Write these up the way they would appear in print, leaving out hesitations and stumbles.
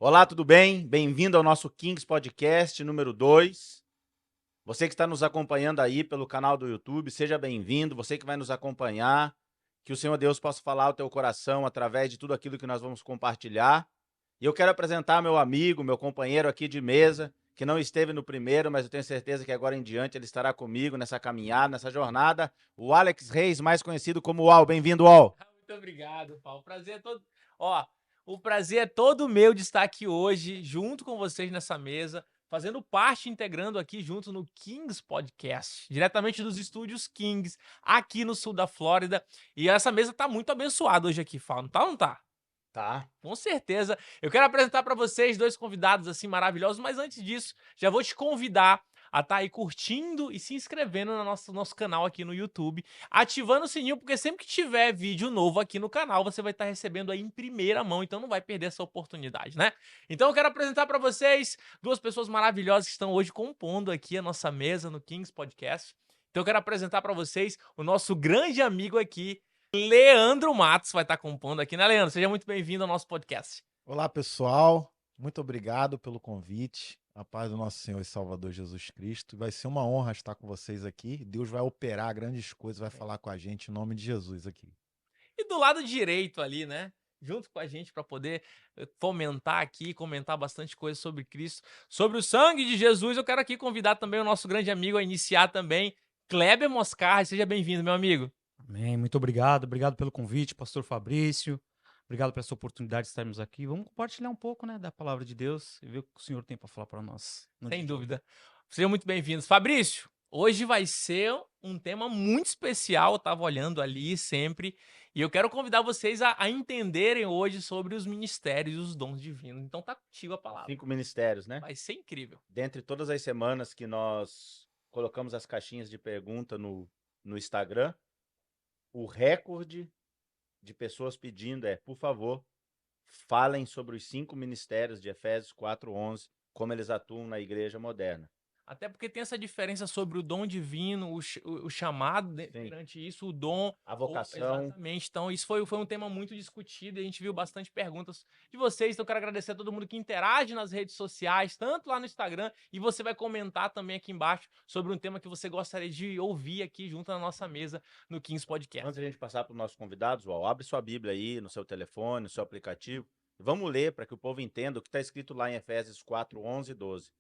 Olá, tudo bem? Bem-vindo ao nosso Kings Podcast número 2. Você que está nos acompanhando aí pelo canal do YouTube, seja bem-vindo. Você que vai nos acompanhar, que o Senhor Deus possa falar ao teu coração através de tudo aquilo que nós vamos compartilhar. E eu quero apresentar meu amigo, meu companheiro aqui de mesa, que não esteve no primeiro, mas eu tenho certeza que agora em diante ele estará comigo nessa caminhada, nessa jornada. O Alex Reis, mais conhecido como Ual. Bem-vindo, Ual. Muito obrigado, Paulo. O prazer é todo. Ó, o prazer é todo meu de estar aqui hoje, junto com vocês nessa mesa, fazendo parte, integrando aqui junto no Kings Podcast, diretamente dos estúdios Kings, aqui no sul da Flórida. E essa mesa tá muito abençoada hoje aqui, Paulo. Não tá ou não tá? Tá. Com certeza. Eu quero apresentar para vocês dois convidados assim maravilhosos, mas antes disso, já vou te convidar a estar aí curtindo e se inscrevendo no nosso canal aqui no YouTube, ativando o sininho, porque sempre que tiver vídeo novo aqui no canal, você vai estar recebendo aí em primeira mão, então não vai perder essa oportunidade, né? Então eu quero apresentar para vocês duas pessoas maravilhosas que estão hoje compondo aqui a nossa mesa no Kings Podcast. Então eu quero apresentar para vocês o nosso grande amigo aqui, Leandro Matos vai estar compondo aqui, né, Leandro? Seja muito bem-vindo ao nosso podcast. Olá, pessoal. Muito obrigado pelo convite. A paz do nosso Senhor e Salvador Jesus Cristo. Vai ser uma honra estar com vocês aqui. Deus vai operar grandes coisas, vai falar com a gente em nome de Jesus aqui. E do lado direito ali, né? Junto com a gente para poder fomentar aqui, comentar bastante coisa sobre Cristo, sobre o sangue de Jesus. Eu quero aqui convidar também o nosso grande amigo a iniciar também, Kleber Moscardi. Seja bem-vindo, meu amigo. Amém, muito obrigado. Obrigado pelo convite, pastor Fabrício. Obrigado pela essa oportunidade de estarmos aqui. Vamos compartilhar um pouco, né, da palavra de Deus e ver o que o Senhor tem para falar para nós. Sem dúvida. Sejam muito bem-vindos. Fabrício, hoje vai ser um tema muito especial. Eu estava olhando ali sempre. E eu quero convidar vocês a entenderem hoje sobre os ministérios e os dons divinos. Então tá contigo a palavra. 5 ministérios, né? Vai ser incrível. Dentre todas as semanas que nós colocamos as caixinhas de pergunta no Instagram, o recorde de pessoas pedindo é, por favor, falem sobre os 5 ministérios de Efésios 4:11, como eles atuam na igreja moderna. Até porque tem essa diferença sobre o dom divino, o chamado, perante isso, o dom, a vocação. Exatamente. Então, isso foi um tema muito discutido e a gente viu bastante perguntas de vocês. Então, eu quero agradecer a todo mundo que interage nas redes sociais, tanto lá no Instagram, e você vai comentar também aqui embaixo sobre um tema que você gostaria de ouvir aqui junto na nossa mesa no Kings Podcast. Antes de a gente passar para os nossos convidados, Uau, abre sua Bíblia aí no seu telefone, no seu aplicativo, e vamos ler para que o povo entenda o que está escrito lá em Efésios 4:11 e 12.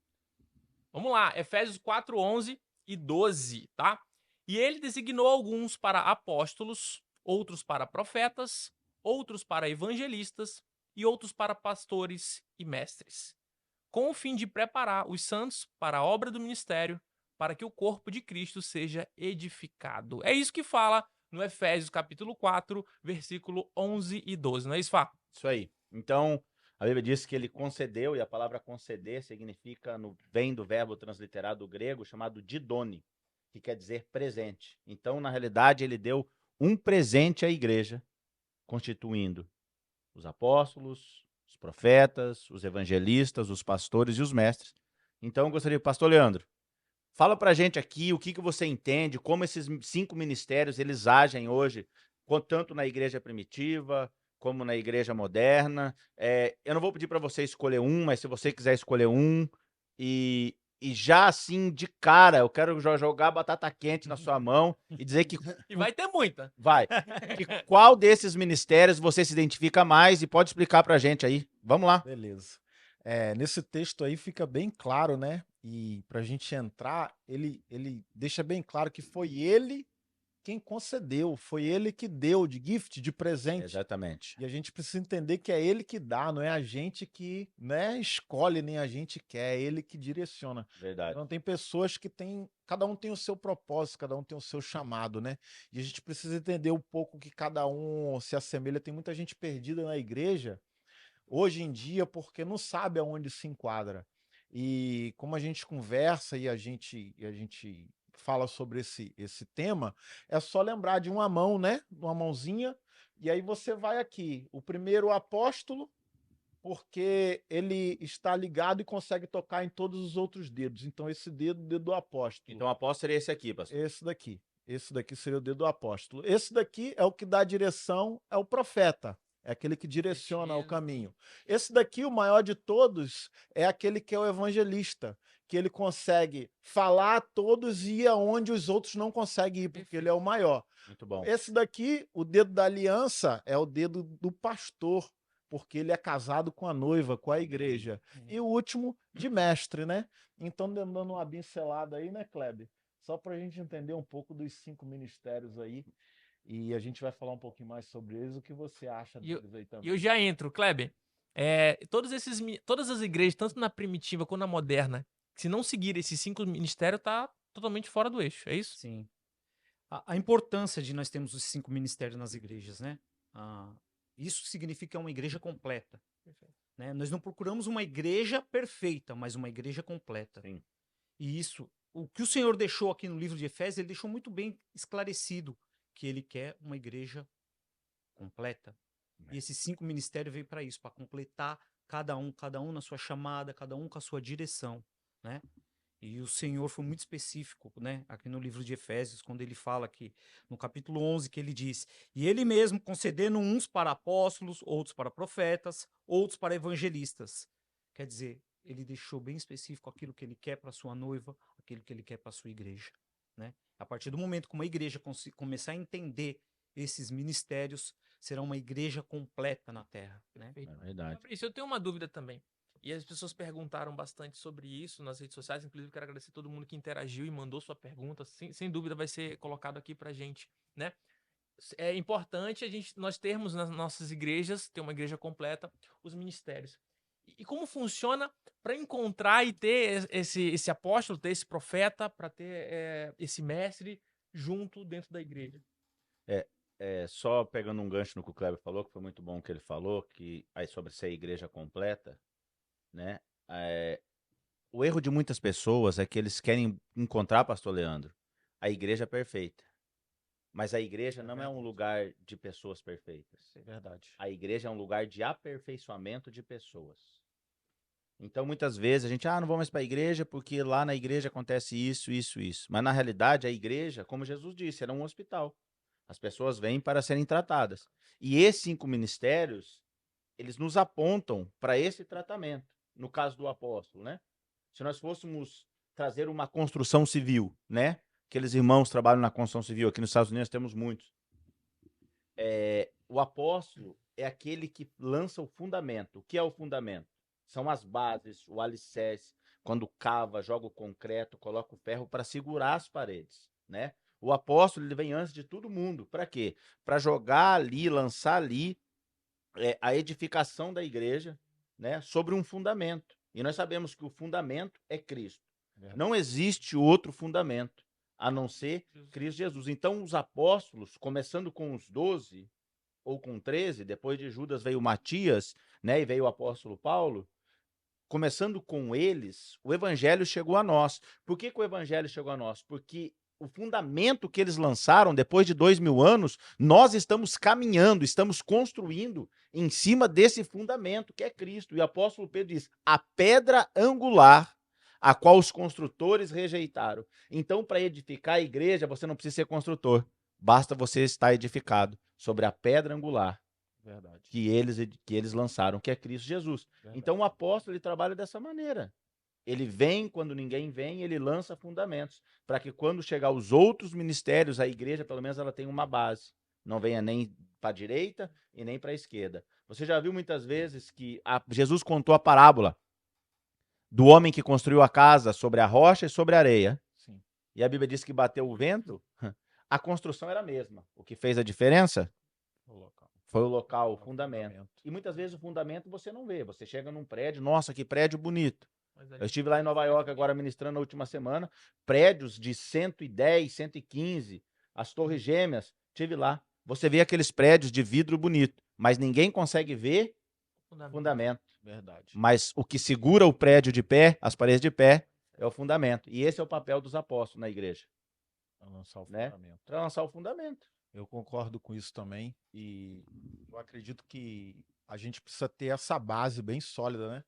Vamos lá, Efésios 4, 11 e 12, tá? E ele designou alguns para apóstolos, outros para profetas, outros para evangelistas e outros para pastores e mestres, com o fim de preparar os santos para a obra do ministério, para que o corpo de Cristo seja edificado. É isso que fala no Efésios capítulo 4, versículo 11 e 12, não é isso, Fá? Isso aí. Então, a Bíblia diz que ele concedeu, e a palavra conceder significa, vem do verbo transliterado grego chamado didone, que quer dizer presente. Então, na realidade, ele deu um presente à igreja, constituindo os apóstolos, os profetas, os evangelistas, os pastores e os mestres. Então, eu gostaria, pastor Leandro, fala pra gente aqui o que você entende, como esses 5 ministérios eles agem hoje, tanto na igreja primitiva, como na igreja moderna. Eu não vou pedir para você escolher um, mas se você quiser escolher um, e já assim, de cara, eu quero jogar batata quente na sua mão e dizer que... E vai ter muita. Vai. Que qual desses ministérios você se identifica mais e pode explicar pra gente aí. Vamos lá. Beleza. Nesse texto aí fica bem claro, né? E para a gente entrar, ele deixa bem claro que foi ele quem concedeu, foi ele que deu de gift, de presente. Exatamente. E a gente precisa entender que é ele que dá, não é a gente que, né, escolhe, nem a gente quer, é ele que direciona. Verdade. Então tem pessoas que cada um tem o seu propósito, cada um tem o seu chamado, né? E a gente precisa entender um pouco que cada um se assemelha. Tem muita gente perdida na igreja hoje em dia porque não sabe aonde se enquadra. E como a gente conversa e a gente fala sobre esse tema, é só lembrar de uma mão, né? Uma mãozinha, e aí você vai aqui. O primeiro apóstolo, porque ele está ligado e consegue tocar em todos os outros dedos. Então, esse dedo do apóstolo. Então, o apóstolo seria esse aqui, pastor. Esse daqui. Esse daqui seria o dedo do apóstolo. Esse daqui é o que dá a direção, é o profeta. É aquele que direciona o Certeza. caminho. Esse daqui, o maior de todos, é aquele que é o evangelista, que ele consegue falar a todos e ir aonde os outros não conseguem ir, porque ele é o maior. Muito bom. Esse daqui, o dedo da aliança, é o dedo do pastor, porque ele é casado com a noiva, com a igreja. E o último, de mestre, né? Então, dando uma pincelada aí, né, Kleber? Só para a gente entender um pouco dos 5 ministérios aí. E a gente vai falar um pouquinho mais sobre eles. O que você acha E eu- deles aí E também? eu já entro, Kleber. Todas as igrejas, tanto na primitiva quanto na moderna, se não seguir esses 5 ministérios, tá totalmente fora do eixo. É isso? Sim. A importância de nós termos os 5 ministérios nas igrejas, né? Isso significa uma igreja completa. Né? Nós não procuramos uma igreja perfeita, mas uma igreja completa. Sim. E isso, o que o Senhor deixou aqui no livro de Efésios, ele deixou muito bem esclarecido que ele quer uma igreja completa. E esses 5 ministérios veio para isso, para completar cada um na sua chamada, cada um com a sua direção, né? E o Senhor foi muito específico, né? Aqui no livro de Efésios, quando ele fala aqui, no capítulo 11, que ele diz: "E ele mesmo concedendo uns para apóstolos, outros para profetas, outros para evangelistas." Quer dizer, ele deixou bem específico aquilo que ele quer para sua noiva, aquilo que ele quer para sua igreja, né? A partir do momento que uma igreja começar a entender esses ministérios, será uma igreja completa na terra, né? Perfeito. É verdade. Fabrício, eu tenho uma dúvida também. E as pessoas perguntaram bastante sobre isso nas redes sociais. Inclusive, quero agradecer a todo mundo que interagiu e mandou sua pergunta. Sem dúvida, vai ser colocado aqui pra gente, né? É importante nós termos nas nossas igrejas, ter uma igreja completa, os ministérios. E como funciona para encontrar e ter esse apóstolo, ter esse profeta, para ter esse mestre junto dentro da igreja? Só pegando um gancho no que o Kleber falou, que foi muito bom o que ele falou, que aí sobre ser igreja completa, né? É, o erro de muitas pessoas é que eles querem encontrar, pastor Leandro, a igreja perfeita. Mas a igreja não é um lugar de pessoas perfeitas. É verdade. A igreja é um lugar de aperfeiçoamento de pessoas. Então, muitas vezes, a gente, não vamos mais para a igreja porque lá na igreja acontece isso, isso, isso. Mas, na realidade, a igreja, como Jesus disse, era um hospital. As pessoas vêm para serem tratadas. E esses 5 ministérios, eles nos apontam para esse tratamento. No caso do apóstolo, né? Se nós fôssemos trazer uma construção civil, né? Aqueles irmãos que trabalham na construção civil, aqui nos Estados Unidos temos muitos. O apóstolo é aquele que lança o fundamento. O que é o fundamento? São as bases, o alicerce, quando cava, joga o concreto, coloca o ferro para segurar as paredes, né? O apóstolo ele vem antes de todo mundo. Para quê? Para jogar ali, lançar ali a edificação da igreja, né, sobre um fundamento. E nós sabemos que o fundamento é Cristo. Não existe outro fundamento a não ser Cristo Jesus. Então, os apóstolos, começando com os 12 ou com 13, depois de Judas veio Matias, né, e veio o apóstolo Paulo, começando com eles, o evangelho chegou a nós. Por que o evangelho chegou a nós? Porque o fundamento que eles lançaram depois de 2000 anos, nós estamos caminhando, estamos construindo em cima desse fundamento que é Cristo. E o apóstolo Pedro diz: a pedra angular a qual os construtores rejeitaram. Então, para edificar a igreja, você não precisa ser construtor. Basta você estar edificado sobre a pedra angular. Verdade. Que eles lançaram, que é Cristo Jesus. Verdade. Então, o apóstolo ele trabalha dessa maneira. Ele vem quando ninguém vem, ele lança fundamentos, para que quando chegar os outros ministérios, a igreja, pelo menos, ela tenha uma base. Não venha nem para a direita e nem para a esquerda. Você já viu muitas vezes que Jesus contou a parábola do homem que construiu a casa sobre a rocha e sobre a areia. Sim. E a Bíblia diz que bateu o vento, a construção era a mesma. O que fez a diferença foi o local, o fundamento. E muitas vezes o fundamento você não vê. Você chega num prédio, nossa, que prédio bonito. Eu estive lá em Nova York agora ministrando na última semana, prédios de 110, 115, as Torres Gêmeas, estive lá. Você vê aqueles prédios de vidro bonito, mas ninguém consegue ver fundamento. Verdade. Mas o que segura o prédio de pé, as paredes de pé, é o fundamento. E esse é o papel dos apóstolos na igreja. Para lançar o Né? fundamento. Para lançar o fundamento. Eu concordo com isso também. E eu acredito que a gente precisa ter essa base bem sólida, né?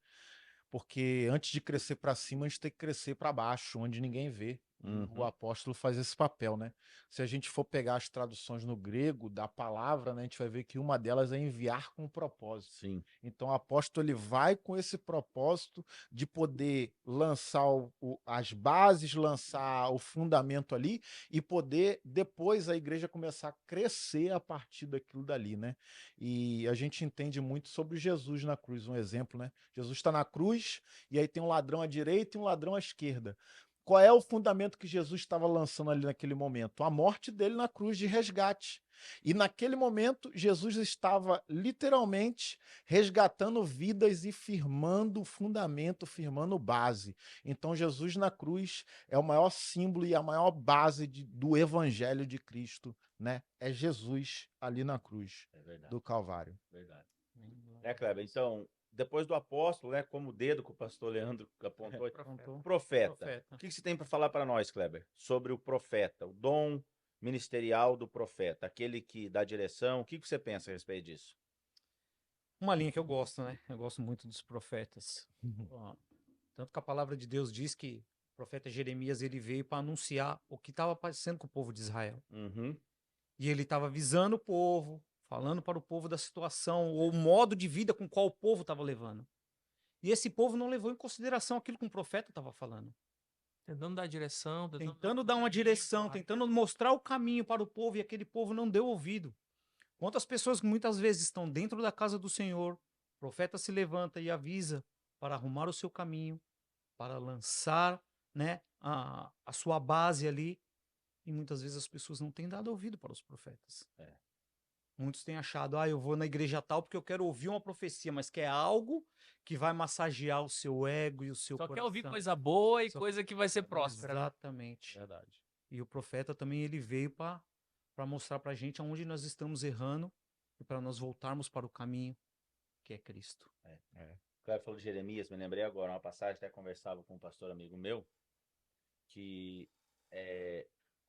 Porque antes de crescer para cima, a gente tem que crescer para baixo, onde ninguém vê. O Uhum. apóstolo faz esse papel, né? Se a gente for pegar as traduções no grego da palavra, né, a gente vai ver que uma delas é enviar com propósito. Sim. Então, o apóstolo ele vai com esse propósito de poder lançar as bases, lançar o fundamento ali e poder depois a igreja começar a crescer a partir daquilo dali, né? E a gente entende muito sobre Jesus na cruz, um exemplo, né? Jesus está na cruz e aí tem um ladrão à direita e um ladrão à esquerda. Qual é o fundamento que Jesus estava lançando ali naquele momento? A morte dele na cruz de resgate. E naquele momento, Jesus estava literalmente resgatando vidas e firmando o fundamento, firmando base. Então, Jesus na cruz é o maior símbolo e a maior base do evangelho de Cristo, né? É Jesus ali na cruz É verdade. do Calvário. Verdade. Né, Kleber? Então, depois do apóstolo, né, como o dedo que o pastor Leandro apontou, profeta. O que você tem para falar para nós, Kleber, sobre o profeta, o dom ministerial do profeta, aquele que dá direção? O que você pensa a respeito disso? Uma linha que eu gosto, né? Eu gosto muito dos profetas. Ó, tanto que a palavra de Deus diz que o profeta Jeremias ele veio para anunciar o que estava acontecendo com o povo de Israel. Uhum. E ele estava avisando o povo, falando para o povo da situação, ou o modo de vida com qual o povo estava levando. E esse povo não levou em consideração aquilo que o profeta estava falando. Tentando dar direção, Tentando dar uma direção, tentando mostrar o caminho para o povo, e aquele povo não deu ouvido. Quantas pessoas que muitas vezes estão dentro da casa do Senhor, o profeta se levanta e avisa para arrumar o seu caminho, para lançar, né, a sua base ali, e muitas vezes as pessoas não têm dado ouvido para os profetas. É. Muitos têm achado, eu vou na igreja tal porque eu quero ouvir uma profecia, mas que é algo que vai massagear o seu ego e o seu Só coração. quer ouvir coisa boa e Só- coisa que vai ser próspera. Exatamente. Verdade. E o profeta também ele veio para mostrar para a gente aonde nós estamos errando e para nós voltarmos para o caminho que é Cristo. O Kleber falou de Jeremias, me lembrei agora, uma passagem, até conversava com um pastor amigo meu, que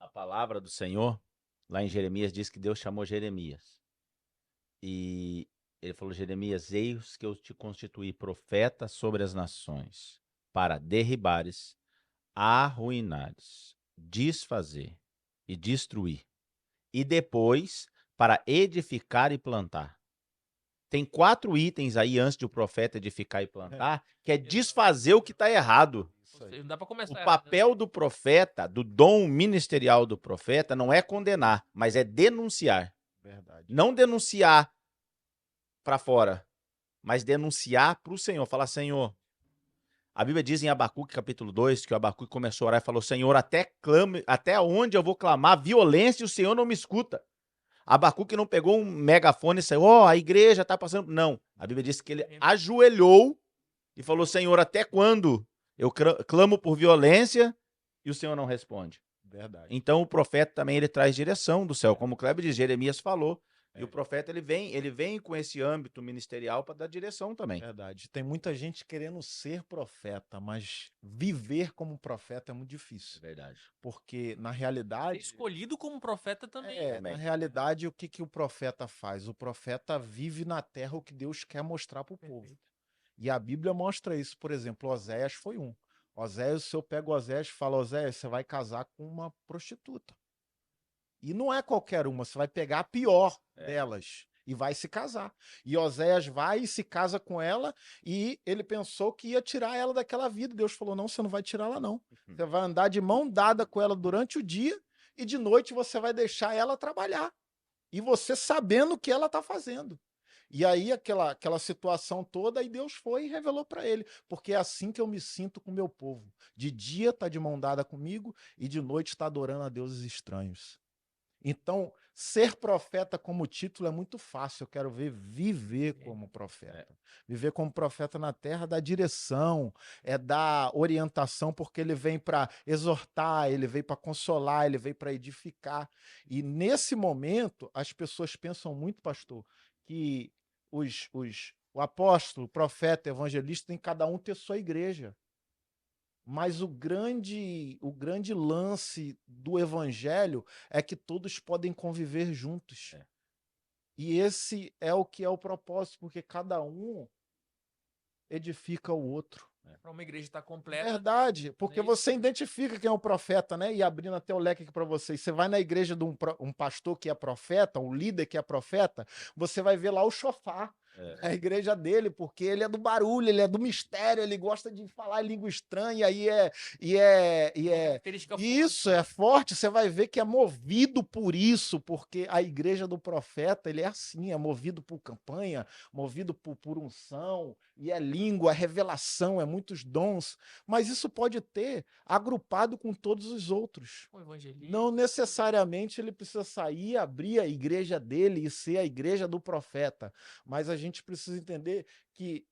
a palavra do Senhor, lá em Jeremias, diz que Deus chamou Jeremias. E ele falou, Jeremias, eis que eu te constituí profeta sobre as nações, para derribares, arruinares, desfazer e destruir, e depois para edificar e plantar. Tem 4 itens aí antes de o profeta edificar e plantar, que é desfazer o que está errado. Isso aí. Não dá pra começar O errado, né? papel do profeta, do dom ministerial do profeta, não é condenar, mas é denunciar. Verdade. Não denunciar para fora, mas denunciar para o Senhor. Falar, Senhor. A Bíblia diz em Abacuque, capítulo 2, que o Abacuque começou a orar e falou, Senhor, até onde eu vou clamar violência e o Senhor não me escuta. Abacuque não pegou um megafone e saiu, a igreja está passando. Não. A Bíblia diz que ele ajoelhou e falou, Senhor, até quando eu clamo por violência e o Senhor não responde? Verdade. Então o profeta também ele traz direção do céu, como o Kleber diz, Jeremias falou. E o profeta ele vem com esse âmbito ministerial para dar direção também. Verdade. Tem muita gente querendo ser profeta, mas viver como profeta é muito difícil. Verdade. Porque, na Ser realidade, escolhido como profeta também. na realidade, o que o profeta faz? O profeta vive na terra o que Deus quer mostrar para o povo. Perfeito. E a Bíblia mostra isso. Por exemplo, Oséias foi um. Oséias, se eu pego Oséias e falo, Oséias, você vai casar com uma prostituta. E não é qualquer uma, você vai pegar a pior delas e vai se casar. E Oséias vai e se casa com ela e ele pensou que ia tirar ela daquela vida. Deus falou, não, você não vai tirar ela não. Você vai andar de mão dada com ela durante o dia e de noite você vai deixar ela trabalhar. E você sabendo o que ela está fazendo. E aí aquela situação toda, aí Deus foi e revelou para ele, porque é assim que eu me sinto com o meu povo. De dia está de mão dada comigo e de noite está adorando a deuses estranhos. Então, ser profeta como título é muito fácil. Eu quero viver como profeta. Viver como profeta na terra dá direção, dá orientação, porque ele vem para exortar, ele vem para consolar, ele vem para edificar. E nesse momento, as pessoas pensam muito, pastor, que o apóstolo, o profeta, o evangelista, tem cada um ter sua igreja. Mas o grande lance do evangelho é que todos podem conviver juntos. E esse é o que é o propósito, porque cada um edifica o outro. Para uma igreja estar completa. Verdade, porque É você identifica quem é o profeta, né? E abrindo até o leque aqui para vocês, você vai na igreja de um pastor que é profeta, um líder que é profeta, você vai ver lá o chofar. A igreja dele, porque ele é do barulho, ele é do mistério, ele gosta de falar em língua estranha, Característica isso forte. é forte, você vai ver que é movido por isso, porque a igreja do profeta, ele é assim, é movido por campanha, movido por unção, e é língua, é revelação, é muitos dons, mas isso pode ter agrupado com todos os outros. Um evangelista. Não necessariamente ele precisa sair, abrir a igreja dele e ser a igreja do profeta, mas a gente precisa entender que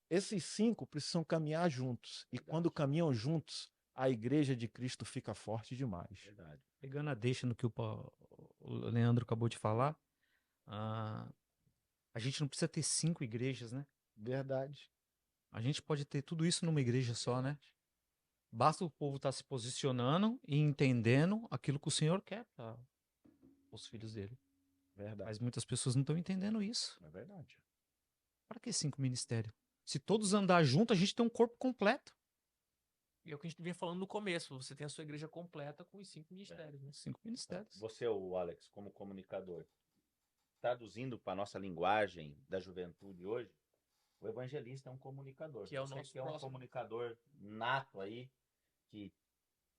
esses 5 precisam caminhar juntos, e quando caminham juntos, a igreja de Cristo fica forte demais. Verdade. Pegando a deixa no que o Leandro acabou de falar, a gente não precisa ter 5 igrejas, né? Verdade. A gente pode ter tudo isso numa igreja só, né? Basta o povo estar se posicionando e entendendo aquilo que o Senhor quer para os filhos dele. Verdade. Mas muitas pessoas não estão entendendo isso. É verdade. Para que 5 ministérios? Se todos andar junto, a gente tem um corpo completo. E é o que a gente vinha falando no começo. Você tem a sua igreja completa com os 5 ministérios, né? 5 ministérios. Você, o Alex, como comunicador, traduzindo para a nossa linguagem da juventude hoje, o evangelista é um comunicador. Que é o Você nosso que é um próximo. comunicador nato aí, que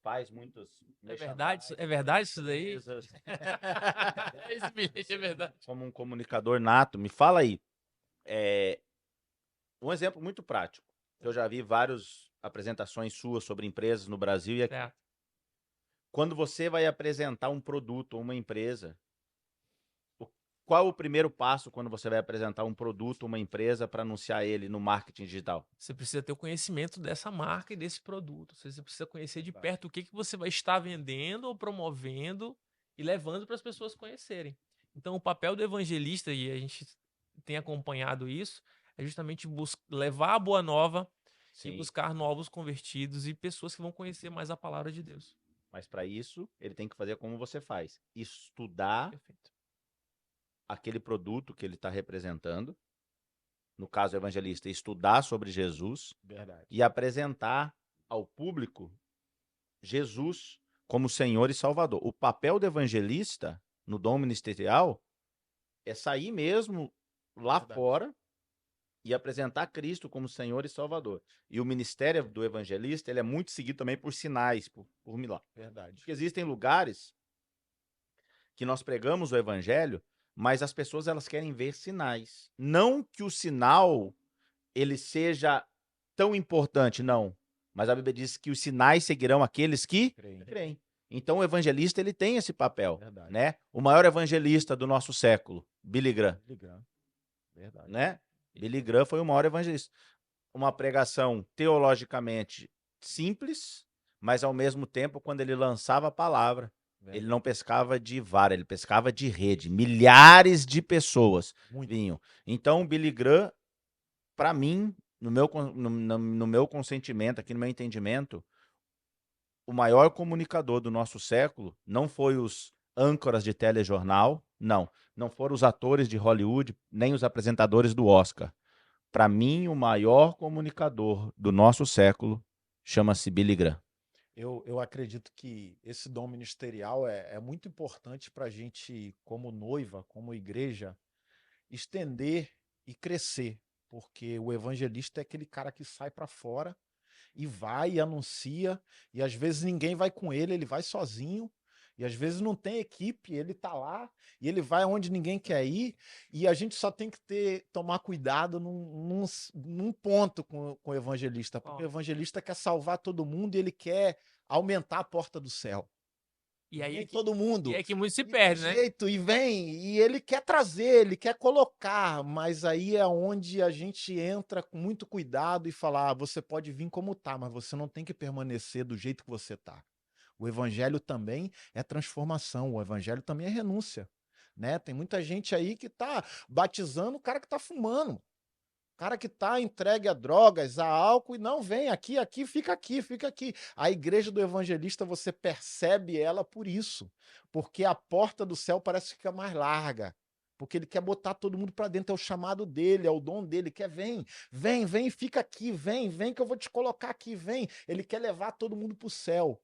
faz muitos... É verdade isso daí? empresas. Esse bilhete é verdade. Como um comunicador nato, me fala aí, um exemplo muito prático. Eu já vi várias apresentações suas sobre empresas no Brasil e aqui. Certo. Quando você vai apresentar um produto ou uma empresa, qual o primeiro passo quando você vai apresentar um produto ou uma empresa para anunciar ele no marketing digital? Você precisa ter o conhecimento dessa marca e desse produto. Você precisa conhecer de perto o que você vai estar vendendo ou promovendo e levando para as pessoas conhecerem. Então, o papel do evangelista, e a gente tem acompanhado isso, é justamente levar a boa nova e Sim, buscar novos convertidos e pessoas que vão conhecer mais a palavra de Deus. mas para isso ele tem que fazer como você faz: estudar Perfeito. aquele produto que ele está representando, no caso o evangelista, estudar sobre Jesus Verdade. e apresentar ao público Jesus como Senhor e Salvador. O papel do evangelista no dom ministerial é sair mesmo lá Verdade. fora e apresentar Cristo como Senhor e Salvador. E o ministério do evangelista, ele é muito seguido também por sinais, por milagres. Verdade. Porque existem lugares que nós pregamos o evangelho, mas as pessoas elas querem ver sinais. Não que o sinal ele seja tão importante, não. Mas a Bíblia diz que os sinais seguirão aqueles que creem. Então o evangelista ele tem esse papel, Verdade. né? O maior evangelista do nosso século, Billy Graham, Verdade. né? Billy Graham foi o maior evangelista. Uma pregação teologicamente simples, mas ao mesmo tempo, quando ele lançava a palavra, ele não pescava de vara, ele pescava de rede. Milhares de pessoas Muito. vinham. Então, o Billy Graham, para mim, no meu consentimento, aqui no meu entendimento, o maior comunicador do nosso século não foi os âncoras de telejornal, não foram os atores de Hollywood, nem os apresentadores do Oscar. Para mim, o maior comunicador do nosso século chama-se Billy Graham. Eu acredito que esse dom ministerial é muito importante para a gente, como noiva, como igreja, estender e crescer, porque o evangelista é aquele cara que sai para fora e vai e anuncia, e às vezes ninguém vai com ele, ele vai sozinho, e às vezes não tem equipe, ele tá lá, e ele vai onde ninguém quer ir, e a gente só tem que tomar cuidado num ponto com o evangelista, porque o evangelista quer salvar todo mundo e ele quer aumentar a porta do céu. E aí Vem todo mundo. E é que muito se E perde, tem né? jeito, e vem, e ele quer trazer, ele quer colocar, mas aí é onde a gente entra com muito cuidado e fala: você pode vir como tá, mas você não tem que permanecer do jeito que você tá. O evangelho também é transformação, o evangelho também é renúncia, né? Tem muita gente aí que tá batizando o cara que tá fumando. O cara que está entregue a drogas, a álcool, e não vem aqui, fica aqui, fica aqui. A igreja do evangelista, você percebe ela por isso, porque a porta do céu parece que fica mais larga, porque ele quer botar todo mundo para dentro, é o chamado dele, é o dom dele, quer vem, fica aqui, vem que eu vou te colocar aqui, vem. Ele quer levar todo mundo pro céu.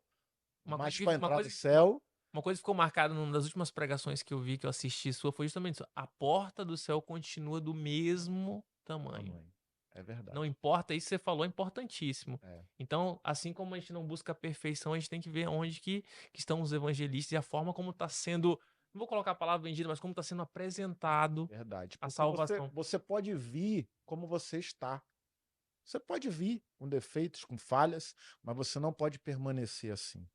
Mas para entrar no céu... Uma coisa que ficou marcada numa das últimas pregações que eu vi, que eu assisti sua, foi justamente isso. A porta do céu continua do mesmo tamanho. É verdade. Não importa, isso que você falou é importantíssimo. É. Então, assim como a gente não busca a perfeição, a gente tem que ver onde que estão os evangelistas e a forma como está sendo, não vou colocar a palavra vendida, mas como está sendo apresentado Verdade. a Porque salvação. Você pode vir como você está. Você pode vir com defeitos, com falhas, mas você não pode permanecer assim.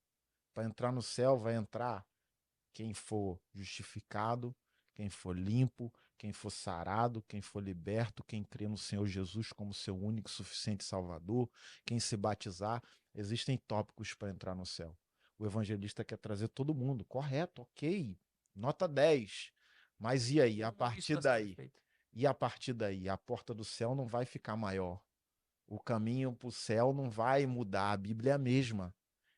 Para entrar no céu, vai entrar quem for justificado, quem for limpo, quem for sarado, quem for liberto, quem crê no Senhor Jesus como seu único e suficiente Salvador, quem se batizar. Existem tópicos para entrar no céu. O evangelista quer trazer todo mundo. Correto, ok. Nota 10. Mas e aí? A partir daí? E a partir daí? A porta do céu não vai ficar maior. O caminho para o céu não vai mudar. A Bíblia é a mesma.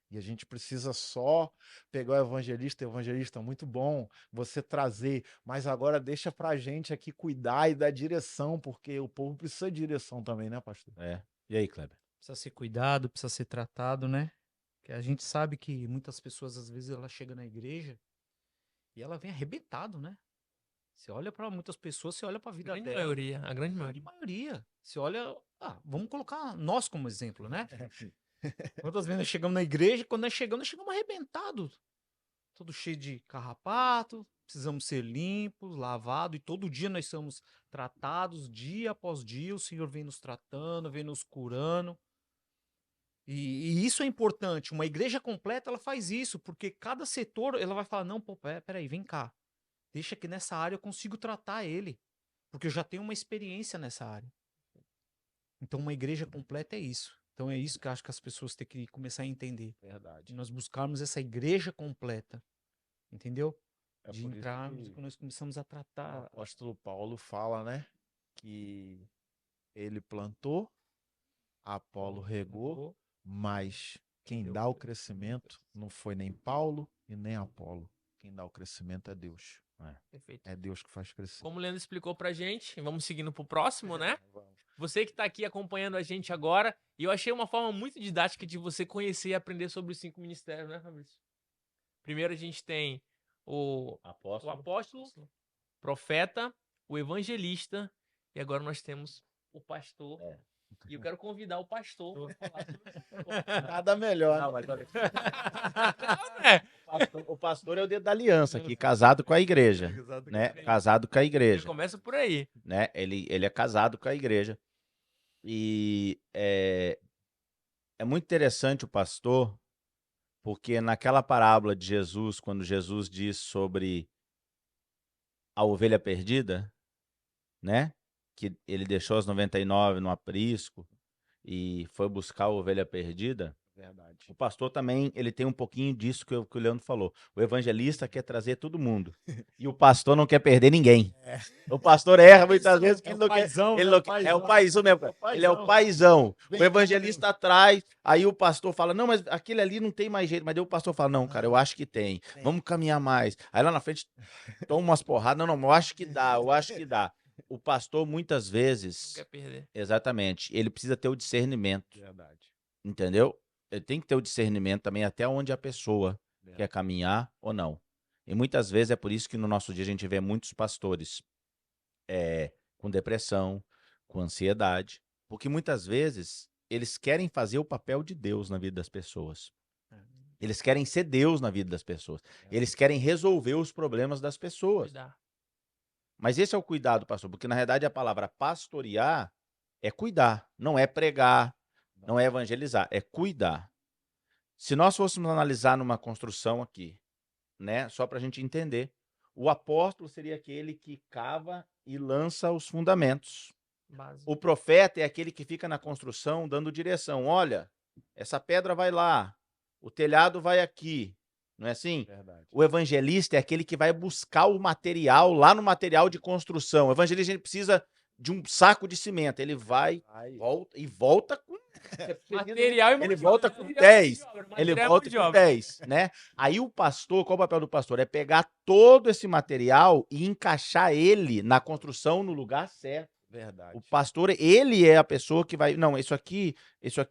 E a gente precisa só pegar o evangelista muito bom, você trazer, mas agora deixa pra gente aqui cuidar e dar direção, porque o povo precisa de direção também, né, pastor? É. E aí, Kleber? Precisa ser cuidado, precisa ser tratado, né? Porque a gente sabe que muitas pessoas, às vezes, ela chega na igreja e ela vem arrebentado, né? Você olha para muitas pessoas, você olha para a vida A grande dela. maioria, a grande A maioria. maioria. Você olha... vamos colocar nós como exemplo, né? Quantas vezes nós chegamos na igreja, quando nós chegamos arrebentados. Todo cheio de carrapato, precisamos ser limpos, lavados, e todo dia nós somos tratados, dia após dia, o Senhor vem nos tratando, vem nos curando. E isso é importante, uma igreja completa, ela faz isso, porque cada setor, ela vai falar, não, pô, peraí, vem cá, deixa que nessa área eu consigo tratar ele, porque eu já tenho uma experiência nessa área. Então uma igreja completa é isso. Então é isso que eu acho que as pessoas têm que começar a entender. Verdade. De nós buscarmos essa igreja completa. Entendeu? É De por isso entrarmos que e quando nós começamos a o tratar. apóstolo Paulo fala, né, que ele plantou, Apolo regou, mas quem dá o crescimento não foi nem Paulo e nem Apolo. Quem dá o crescimento é Deus. Perfeito. É Deus que faz crescer. Como o Leandro explicou pra gente, vamos seguindo pro próximo, né? Você que tá aqui acompanhando a gente agora, e eu achei uma forma muito didática de você conhecer e aprender sobre os 5 ministérios, né, Fabrício? Primeiro a gente tem o apóstolo, profeta, o evangelista, e agora nós temos o pastor. E eu quero convidar o pastor para falar sobre Nada melhor. Não, mas olha, É. o pastor é o dedo da aliança aqui, casado com a igreja, né? Casado com a Ele igreja, começa por aí. né? Ele é casado com a igreja. E é muito interessante o pastor, porque naquela parábola de Jesus, quando Jesus diz sobre a ovelha perdida, né? Que ele deixou as 99 no aprisco e foi buscar a ovelha perdida. Verdade. O pastor também, ele tem um pouquinho disso que o Leandro falou. O evangelista quer trazer todo mundo. E o pastor não quer perder ninguém. O pastor erra muitas vezes que ele não quer. É o paizão mesmo. Ele é o paizão. O evangelista atrás, aí o pastor fala, não, mas aquele ali não tem mais jeito. Mas daí o pastor fala, não, cara, eu acho que tem. Vamos caminhar mais. Aí lá na frente, toma umas porradas. Não, eu acho que dá, eu acho que dá. O pastor, muitas Não vezes, quer perder. exatamente, ele precisa ter o discernimento. Verdade. Entendeu? Ele tem que ter o discernimento também até onde a pessoa quer caminhar ou não. E muitas vezes é por isso que no nosso dia a gente vê muitos pastores com depressão, com ansiedade, porque muitas vezes eles querem fazer o papel de Deus na vida das pessoas. Eles querem ser Deus na vida das pessoas. Eles querem resolver os problemas das pessoas. Cuidar. Mas esse é o cuidado, pastor, porque na verdade a palavra pastorear é cuidar, não é pregar, não é evangelizar, é cuidar. Se nós fôssemos analisar numa construção aqui, né, só para a gente entender, o apóstolo seria aquele que cava e lança os fundamentos. Básico. O profeta é aquele que fica na construção dando direção. Olha, essa pedra vai lá, o telhado vai aqui. Não é assim? Verdade. O evangelista é aquele que vai buscar o material lá no material de construção. O evangelista ele precisa de um saco de cimento. Ele vai, volta com Material e ele volta com material 10. de obra, ele André é volta mão de com obra. 10, né? Aí o pastor, qual o papel do pastor? É pegar todo esse material e encaixar ele na construção no lugar certo. Verdade. O pastor, ele é a pessoa que vai. Não, isso aqui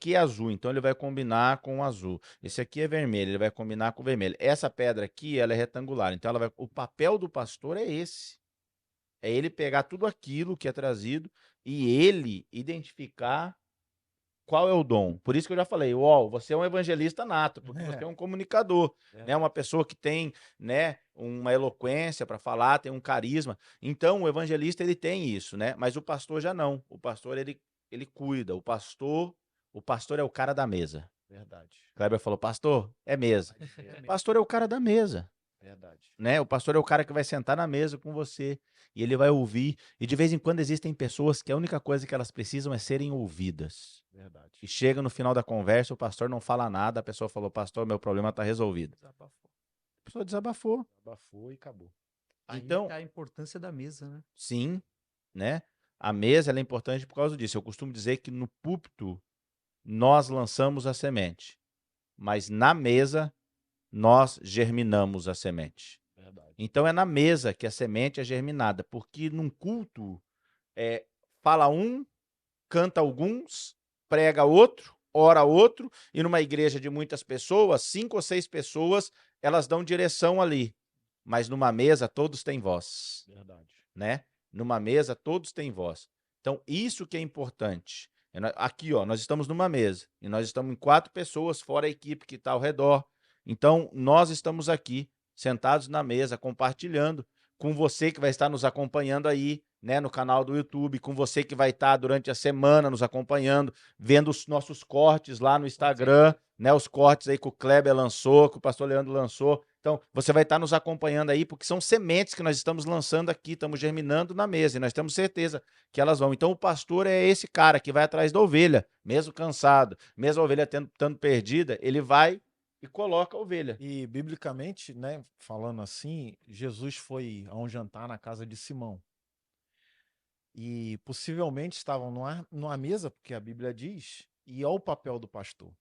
é azul, então ele vai combinar com o azul. Esse aqui é vermelho, ele vai combinar com o vermelho. Essa pedra aqui, ela é retangular, então o papel do pastor é esse. É ele pegar tudo aquilo que é trazido e ele identificar qual é o dom. Por isso que eu já falei, você é um evangelista nato, porque você é um comunicador, né? Uma pessoa que tem, né, uma eloquência para falar, tem um carisma. Então, o evangelista ele tem isso, né? Mas o pastor já não. O pastor ele cuida. O pastor é o cara da mesa. Verdade. Kleber falou, pastor, é mesa. Pastor é o cara da mesa. Verdade. Né? O pastor é o cara que vai sentar na mesa com você e ele vai ouvir. E de vez em quando existem pessoas que a única coisa que elas precisam é serem ouvidas. Verdade. E chega no final da conversa, o pastor não fala nada, a pessoa falou, pastor, meu problema está resolvido. A pessoa desabafou. Abafou e acabou. Aí Então, tá a importância da mesa, né? sim, né? A mesa ela é importante por causa disso. Eu costumo dizer que no púlpito nós lançamos a semente, mas na mesa nós germinamos a semente. Verdade. Então é na mesa que a semente é germinada, porque num culto fala um, canta alguns, prega outro, ora outro, e numa igreja de muitas pessoas, 5 ou 6 pessoas, elas dão direção ali. Mas numa mesa todos têm voz. Verdade. Né? Numa mesa todos têm voz. Então isso que é importante. Aqui, ó, nós estamos numa mesa e nós estamos em 4 pessoas, fora a equipe que está ao redor. Então nós estamos aqui sentados na mesa, compartilhando com você que vai estar nos acompanhando aí, né, no canal do YouTube, com você que vai estar durante a semana nos acompanhando, vendo os nossos cortes lá no Instagram, né, os cortes aí que o Kleber lançou, que o pastor Leandro lançou. Então, você vai estar nos acompanhando aí, porque são sementes que nós estamos lançando aqui, estamos germinando na mesa, e nós temos certeza que elas vão. Então, o pastor é esse cara que vai atrás da ovelha, mesmo cansado, mesmo a ovelha estando perdida, ele vai e coloca a ovelha. E, biblicamente, né, falando assim, Jesus foi a um jantar na casa de Simão. E possivelmente estavam numa mesa, porque a Bíblia diz, e olha o papel do pastor.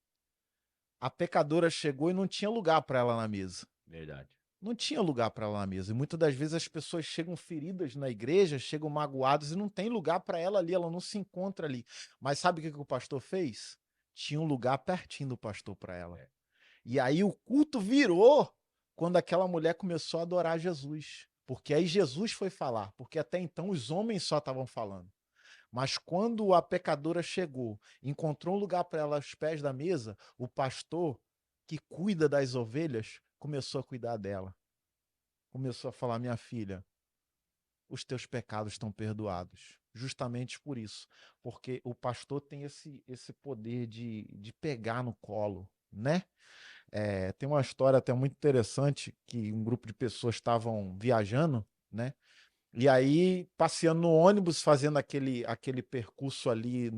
A pecadora chegou e não tinha lugar para ela na mesa. Verdade. Não tinha lugar para ela na mesa. E muitas das vezes as pessoas chegam feridas na igreja, chegam magoadas e não tem lugar para ela ali, ela não se encontra ali. Mas sabe o que o pastor fez? Tinha um lugar pertinho do pastor para ela. E aí o culto virou quando aquela mulher começou a adorar Jesus. Porque aí Jesus foi falar, porque até então os homens só estavam falando. Mas quando a pecadora chegou, encontrou um lugar para ela aos pés da mesa, o pastor que cuida das ovelhas começou a cuidar dela. Começou a falar, minha filha, os teus pecados estão perdoados. Justamente por isso. Porque o pastor tem esse poder de pegar no colo, né? Tem uma história até muito interessante que um grupo de pessoas estavam viajando, né? E aí, passeando no ônibus, fazendo aquele percurso ali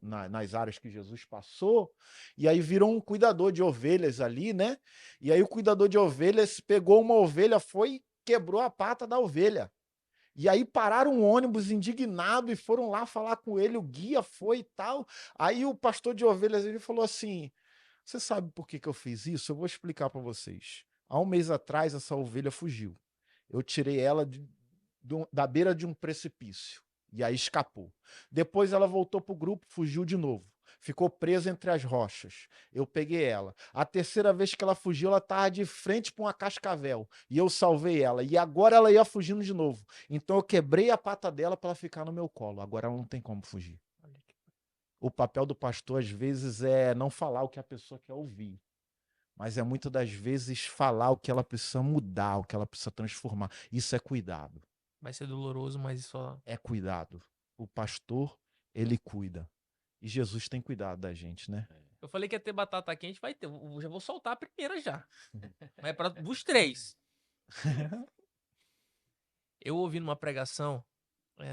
nas áreas que Jesus passou, e aí virou um cuidador de ovelhas ali, né? E aí o cuidador de ovelhas pegou uma ovelha, foi e quebrou a pata da ovelha. E aí pararam um ônibus indignado e foram lá falar com ele, o guia foi e tal. Aí o pastor de ovelhas ele falou assim: você sabe por que eu fiz isso? Eu vou explicar para vocês. Há um mês atrás, essa ovelha fugiu. Eu tirei ela da beira de um precipício. E aí escapou. Depois ela voltou para o grupo, fugiu de novo. Ficou presa entre as rochas. Eu peguei ela. A terceira vez que ela fugiu, ela estava de frente para uma cascavel. E eu salvei ela. E agora ela ia fugindo de novo. Então eu quebrei a pata dela para ela ficar no meu colo. Agora ela não tem como fugir. O papel do pastor, às vezes, é não falar o que a pessoa quer ouvir. Mas é muitas das vezes falar o que ela precisa mudar, o que ela precisa transformar. Isso é cuidado. Vai ser doloroso, mas isso é cuidado. O pastor, ele cuida. E Jesus tem cuidado da gente, né? Eu falei que ia ter batata quente, vai ter. Eu já vou soltar a primeira já. Mas é para os 3. Eu ouvi numa pregação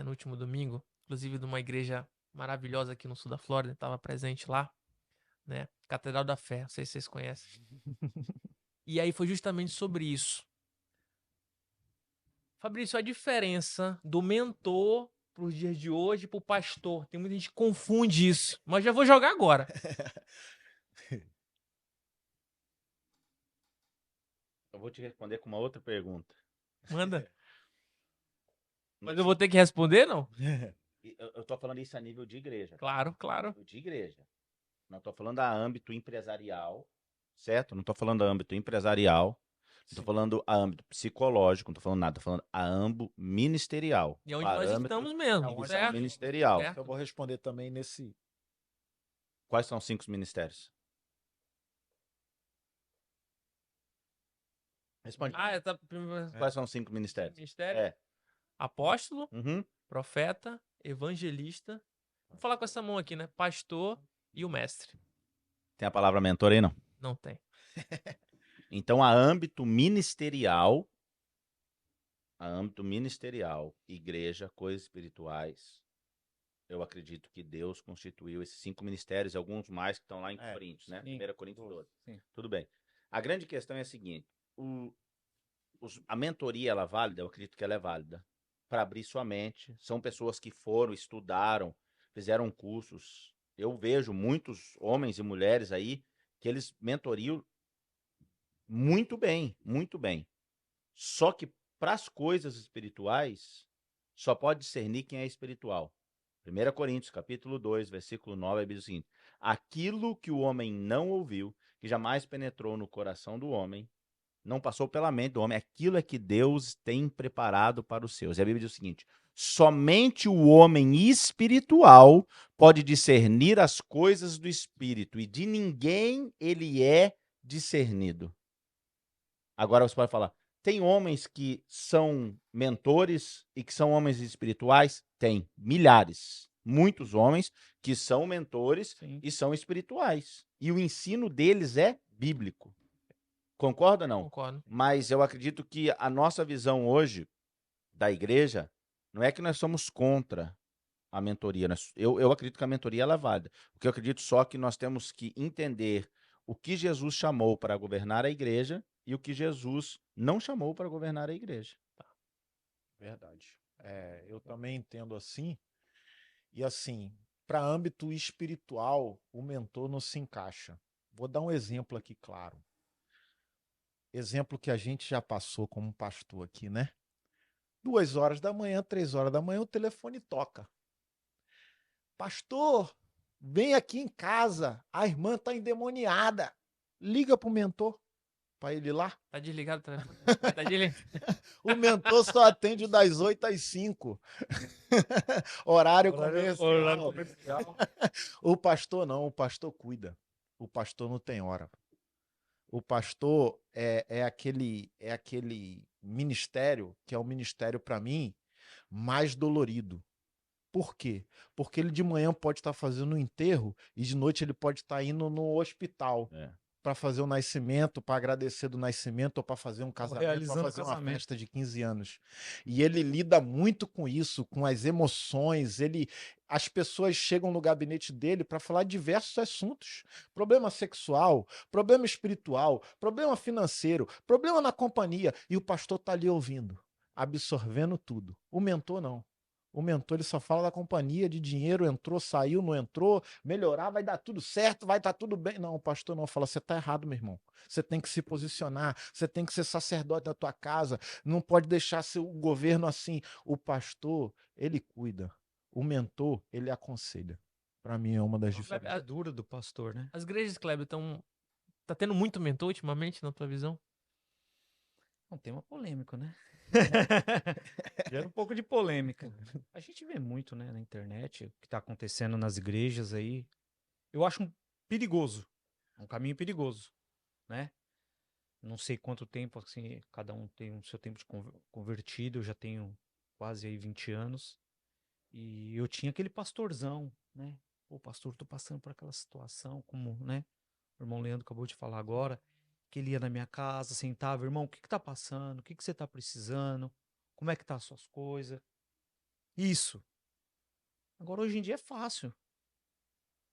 no último domingo, inclusive de uma igreja maravilhosa aqui no sul da Flórida, estava presente lá, né? Catedral da Fé, não sei se vocês conhecem. E aí foi justamente sobre isso. Fabrício, a diferença do mentor para os dias de hoje para o pastor. Tem muita gente que confunde isso, mas já vou jogar agora. vou te responder com uma outra pergunta. Manda. Mas eu vou ter que responder, não? Eu tô falando isso a nível de igreja. Claro, claro. Nível de igreja. Não tô falando a âmbito empresarial, certo? Não tô falando a âmbito empresarial. Não tô falando a âmbito psicológico, não tô falando nada. Tô falando a âmbito ministerial. E é onde nós Parâmetros estamos mesmo, Não, mas certo? ministerial. Certo. Eu vou responder também nesse. Quais são os 5 ministérios? Responde. Tá... Quais são os 5 ministérios? Ministério. É. Apóstolo, Uhum. profeta, evangelista. Vou falar com essa mão aqui, né? Pastor e o mestre. Tem a palavra mentor aí, não? Não tem. Então, a âmbito ministerial, igreja, coisas espirituais, eu acredito que Deus constituiu esses 5 ministérios, alguns mais que estão lá em Coríntios, né? 1 Coríntios 12. Sim. Tudo bem. A grande questão é a seguinte, a mentoria, ela é válida? Eu acredito que ela é válida. Para abrir sua mente, são pessoas que foram, estudaram, fizeram cursos. Eu vejo muitos homens e mulheres aí que eles mentoriam muito bem, muito bem. Só que para as coisas espirituais, só pode discernir quem é espiritual. 1 Coríntios, capítulo 2, versículo 9, diz o seguinte: aquilo que o homem não ouviu, que jamais penetrou no coração do homem, não passou pela mente do homem, aquilo é que Deus tem preparado para os seus. E a Bíblia diz o seguinte: somente o homem espiritual pode discernir as coisas do espírito, e de ninguém ele é discernido. Agora você pode falar, tem homens que são mentores e que são homens espirituais? Tem, milhares. Muitos homens que são mentores Sim. e são espirituais. E o ensino deles é bíblico. Concorda ou não? Concordo. Mas eu acredito que a nossa visão hoje da igreja não é que nós somos contra a mentoria. Eu acredito que a mentoria ela é válida. O que eu acredito só é que nós temos que entender o que Jesus chamou para governar a igreja e o que Jesus não chamou para governar a igreja. Verdade. Eu também entendo assim. E assim, para âmbito espiritual, o mentor não se encaixa. Vou dar um exemplo aqui, claro. Exemplo que a gente já passou como pastor aqui, né? 2 horas da manhã, 3 horas da manhã, o telefone toca. Pastor, vem aqui em casa, a irmã está endemoniada. Liga para o mentor, para ele ir lá. Tá desligado o telefone? Tá desligado. O mentor só atende das 8 às 5. Horário comercial. O pastor não, o pastor cuida. O pastor não tem hora. O pastor é aquele ministério que é o ministério, para mim, mais dolorido. Por quê? Porque ele de manhã pode estar fazendo um enterro e de noite ele pode estar indo no hospital para fazer o nascimento, para agradecer do nascimento, ou para fazer um casamento, para fazer uma festa de 15 anos. E ele lida muito com isso, com as emoções. As pessoas chegam no gabinete dele para falar de diversos assuntos: problema sexual, problema espiritual, problema financeiro, problema na companhia. E o pastor está ali ouvindo, absorvendo tudo. O mentor não. O mentor ele só fala da companhia, de dinheiro, entrou, saiu, não entrou, melhorar, vai dar tudo certo, vai estar tudo bem. Não, o pastor não fala, você está errado, meu irmão. Você tem que se posicionar, você tem que ser sacerdote da tua casa, não pode deixar o governo assim. O pastor, ele cuida. O mentor, ele aconselha. Para mim é uma das diferenças. A dura do pastor, né? As igrejas, Kleber, estão... Tá tendo muito mentor ultimamente, na tua visão? É um tema polêmico, né? Gera um pouco de polêmica. A gente vê muito, né, na internet, o que está acontecendo nas igrejas aí. Eu acho perigoso. É um caminho perigoso, né? Não sei quanto tempo, assim, cada um tem o seu tempo de convertido. Eu já tenho quase aí 20 anos. E eu tinha aquele pastorzão, né? Pô, pastor, tô passando por aquela situação, como, né? O irmão Leandro acabou de falar agora, que ele ia na minha casa, sentava, irmão, o que tá passando? O que você tá precisando? Como é que tá as suas coisas? Isso. Agora, hoje em dia é fácil.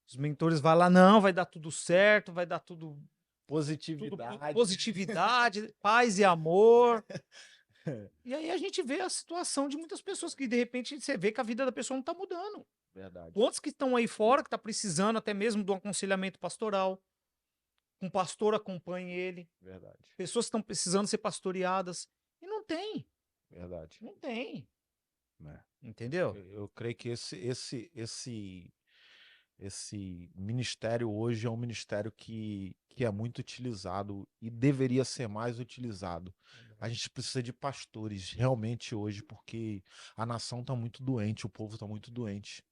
Os mentores vão lá, não, vai dar tudo certo, vai dar tudo... Positividade. Positividade, paz e amor. E aí a gente vê a situação de muitas pessoas que, de repente, você vê que a vida da pessoa não tá mudando. Verdade. Quantos que estão aí fora, que tá precisando até mesmo de um aconselhamento pastoral? um pastor acompanhe ele, Verdade, pessoas que estão precisando ser pastoreadas. E não tem, verdade. não tem. É. Entendeu? Eu creio que esse ministério hoje é um ministério que é muito utilizado e deveria ser mais utilizado. A gente precisa de pastores realmente hoje, porque a nação está muito doente, o povo está muito doente.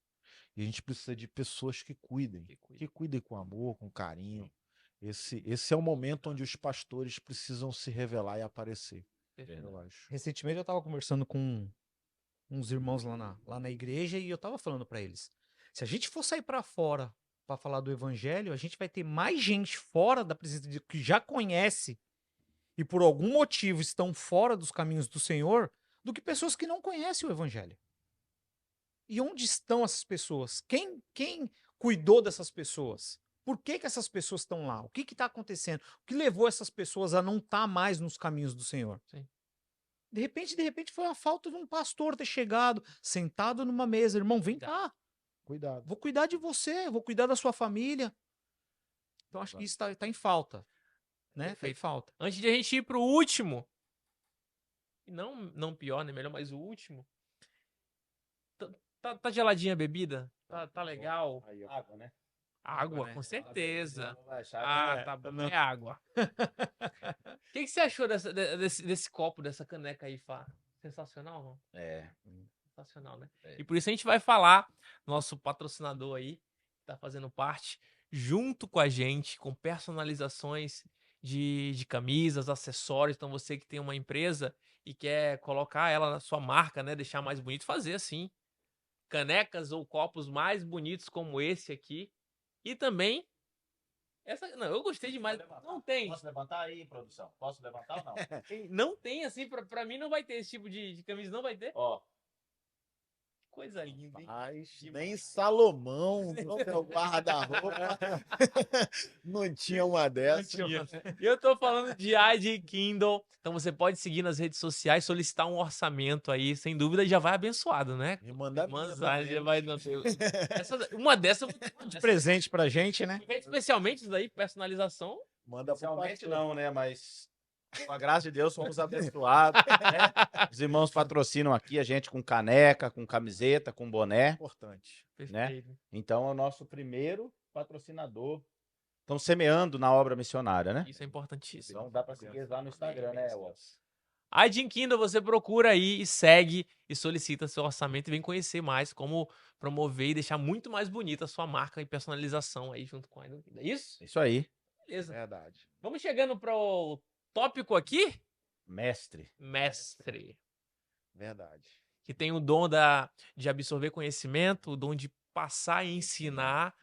E a gente precisa de pessoas que cuidem com amor, com carinho. Esse é o momento onde os pastores precisam se revelar e aparecer, eu acho. Recentemente eu estava conversando com uns irmãos lá na igreja e eu estava falando para eles: se a gente for sair para fora para falar do evangelho, a gente vai ter mais gente fora da presença de Deus que já conhece e por algum motivo estão fora dos caminhos do Senhor do que pessoas que não conhecem o evangelho. E onde estão essas pessoas? Quem cuidou dessas pessoas? Por que essas pessoas estão lá? O que está acontecendo? O que levou essas pessoas a não estar mais nos caminhos do Senhor? Sim. De repente foi a falta de um pastor ter chegado, sentado numa mesa. Irmão, vem cá. Cuidado. Vou cuidar de você, vou cuidar da sua família. Então acho que isso tá em falta. Né? Tá em Perfeito. falta. Antes de a gente ir pro último, e não pior, nem melhor, mas o último. Tá geladinha a bebida? Tá legal? Aí, ó. Água, né? Água, né? com certeza. Não vai achar Ah, tá bom. É água. O que você achou desse copo, dessa caneca aí, Fá? Sensacional, não? É. Sensacional, né? É. E por isso a gente vai falar, nosso patrocinador aí, que tá fazendo parte, junto com a gente, com personalizações de camisas, acessórios. Então você que tem uma empresa e quer colocar ela na sua marca, né? Deixar mais bonito, fazer assim. Canecas ou copos mais bonitos como esse aqui. E também não, eu gostei demais. Não tem. Posso levantar aí, produção? Posso levantar ou não? Não tem assim, pra mim não vai ter esse tipo de camisa, não vai ter. Ó, Coisa linda, hein? Mas nem Salomão, no meu guarda-roupa, não tinha uma dessa. Eu tô falando de ID Kindle. Então você pode seguir nas redes sociais, solicitar um orçamento aí, sem dúvida já vai abençoado, né? Me manda Mas minha já vai não ter. Uma dessa eu vou ter De presente pra gente, né? feito especialmente isso daí, personalização. Manda pro realmente pastor. não, né? Mas com a graça de Deus somos abençoados, né? Os irmãos patrocinam aqui a gente com caneca, com camiseta, com boné. Importante. Perfeito. Então é o nosso primeiro patrocinador. Estão semeando na obra missionária, né? Isso é importantíssimo. Então dá para seguir eles lá no Instagram, né, Wallace? ID Kindle, você procura aí e segue e solicita seu orçamento e vem conhecer mais como promover e deixar muito mais bonita a sua marca e personalização aí junto com a ID Kindle. É isso? Isso aí, Beleza. Verdade. Vamos chegando pro tópico aqui, mestre. mestre, Verdade. que tem o dom de absorver conhecimento, o dom de passar e ensinar,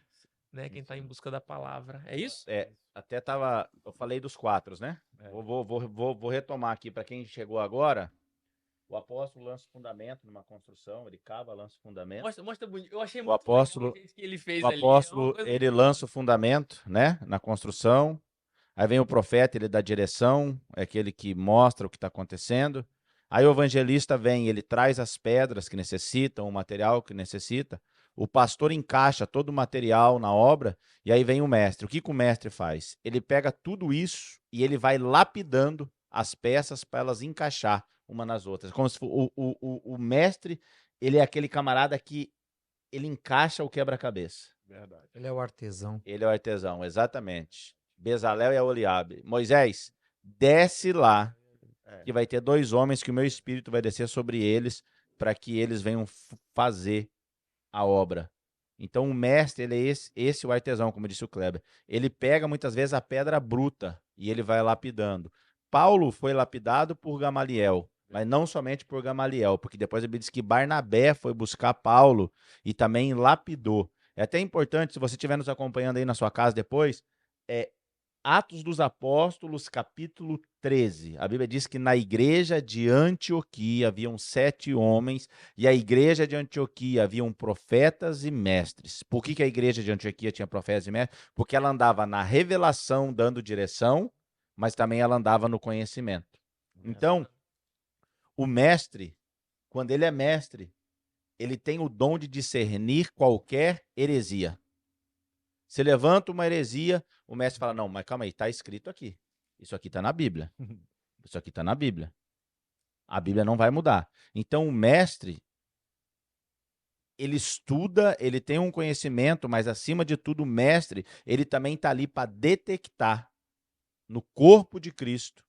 né, quem está em busca da palavra. É isso? É, até tava, eu falei dos 4, né? É. Vou retomar aqui para quem chegou agora. O apóstolo lança o fundamento numa construção, ele cava, lança o fundamento. Mostra bonito. Eu achei O muito apóstolo- legal o que ele fez O ali. É uma apóstolo, coisa ele lança o fundamento, né, na construção. Aí vem o profeta, ele dá direção, é aquele que mostra o que está acontecendo. Aí o evangelista vem, ele traz as pedras que necessitam, o material que necessita. O pastor encaixa todo o material na obra e aí vem o mestre. O que o mestre faz? Ele pega tudo isso e ele vai lapidando as peças para elas encaixar uma nas outras. Como se o mestre, ele é aquele camarada que ele encaixa o quebra-cabeça. Verdade. Ele é o artesão. Ele é o artesão, exatamente. Bezalel e Aholiabe. Moisés, desce lá, É. que vai ter 2 homens que o meu espírito vai descer sobre eles para que eles venham fazer a obra. Então o mestre, ele é esse o artesão, como disse o Kleber. Ele pega muitas vezes a pedra bruta e ele vai lapidando. Paulo foi lapidado por Gamaliel, mas não somente por Gamaliel, porque depois ele diz que Barnabé foi buscar Paulo e também lapidou. É até importante, se você estiver nos acompanhando aí na sua casa depois, Atos dos Apóstolos, capítulo 13. A Bíblia diz que na igreja de Antioquia haviam 7 homens, e a igreja de Antioquia haviam profetas e mestres. Por que a igreja de Antioquia tinha profetas e mestres? Porque ela andava na revelação, dando direção, mas também ela andava no conhecimento. Então, o mestre, quando ele é mestre, ele tem o dom de discernir qualquer heresia. Você levanta uma heresia, o mestre fala, não, mas calma aí, está escrito aqui. Isso aqui está na Bíblia. Isso aqui está na Bíblia. A Bíblia não vai mudar. Então, o mestre, ele estuda, ele tem um conhecimento, mas, acima de tudo, o mestre, ele também está ali para detectar no corpo de Cristo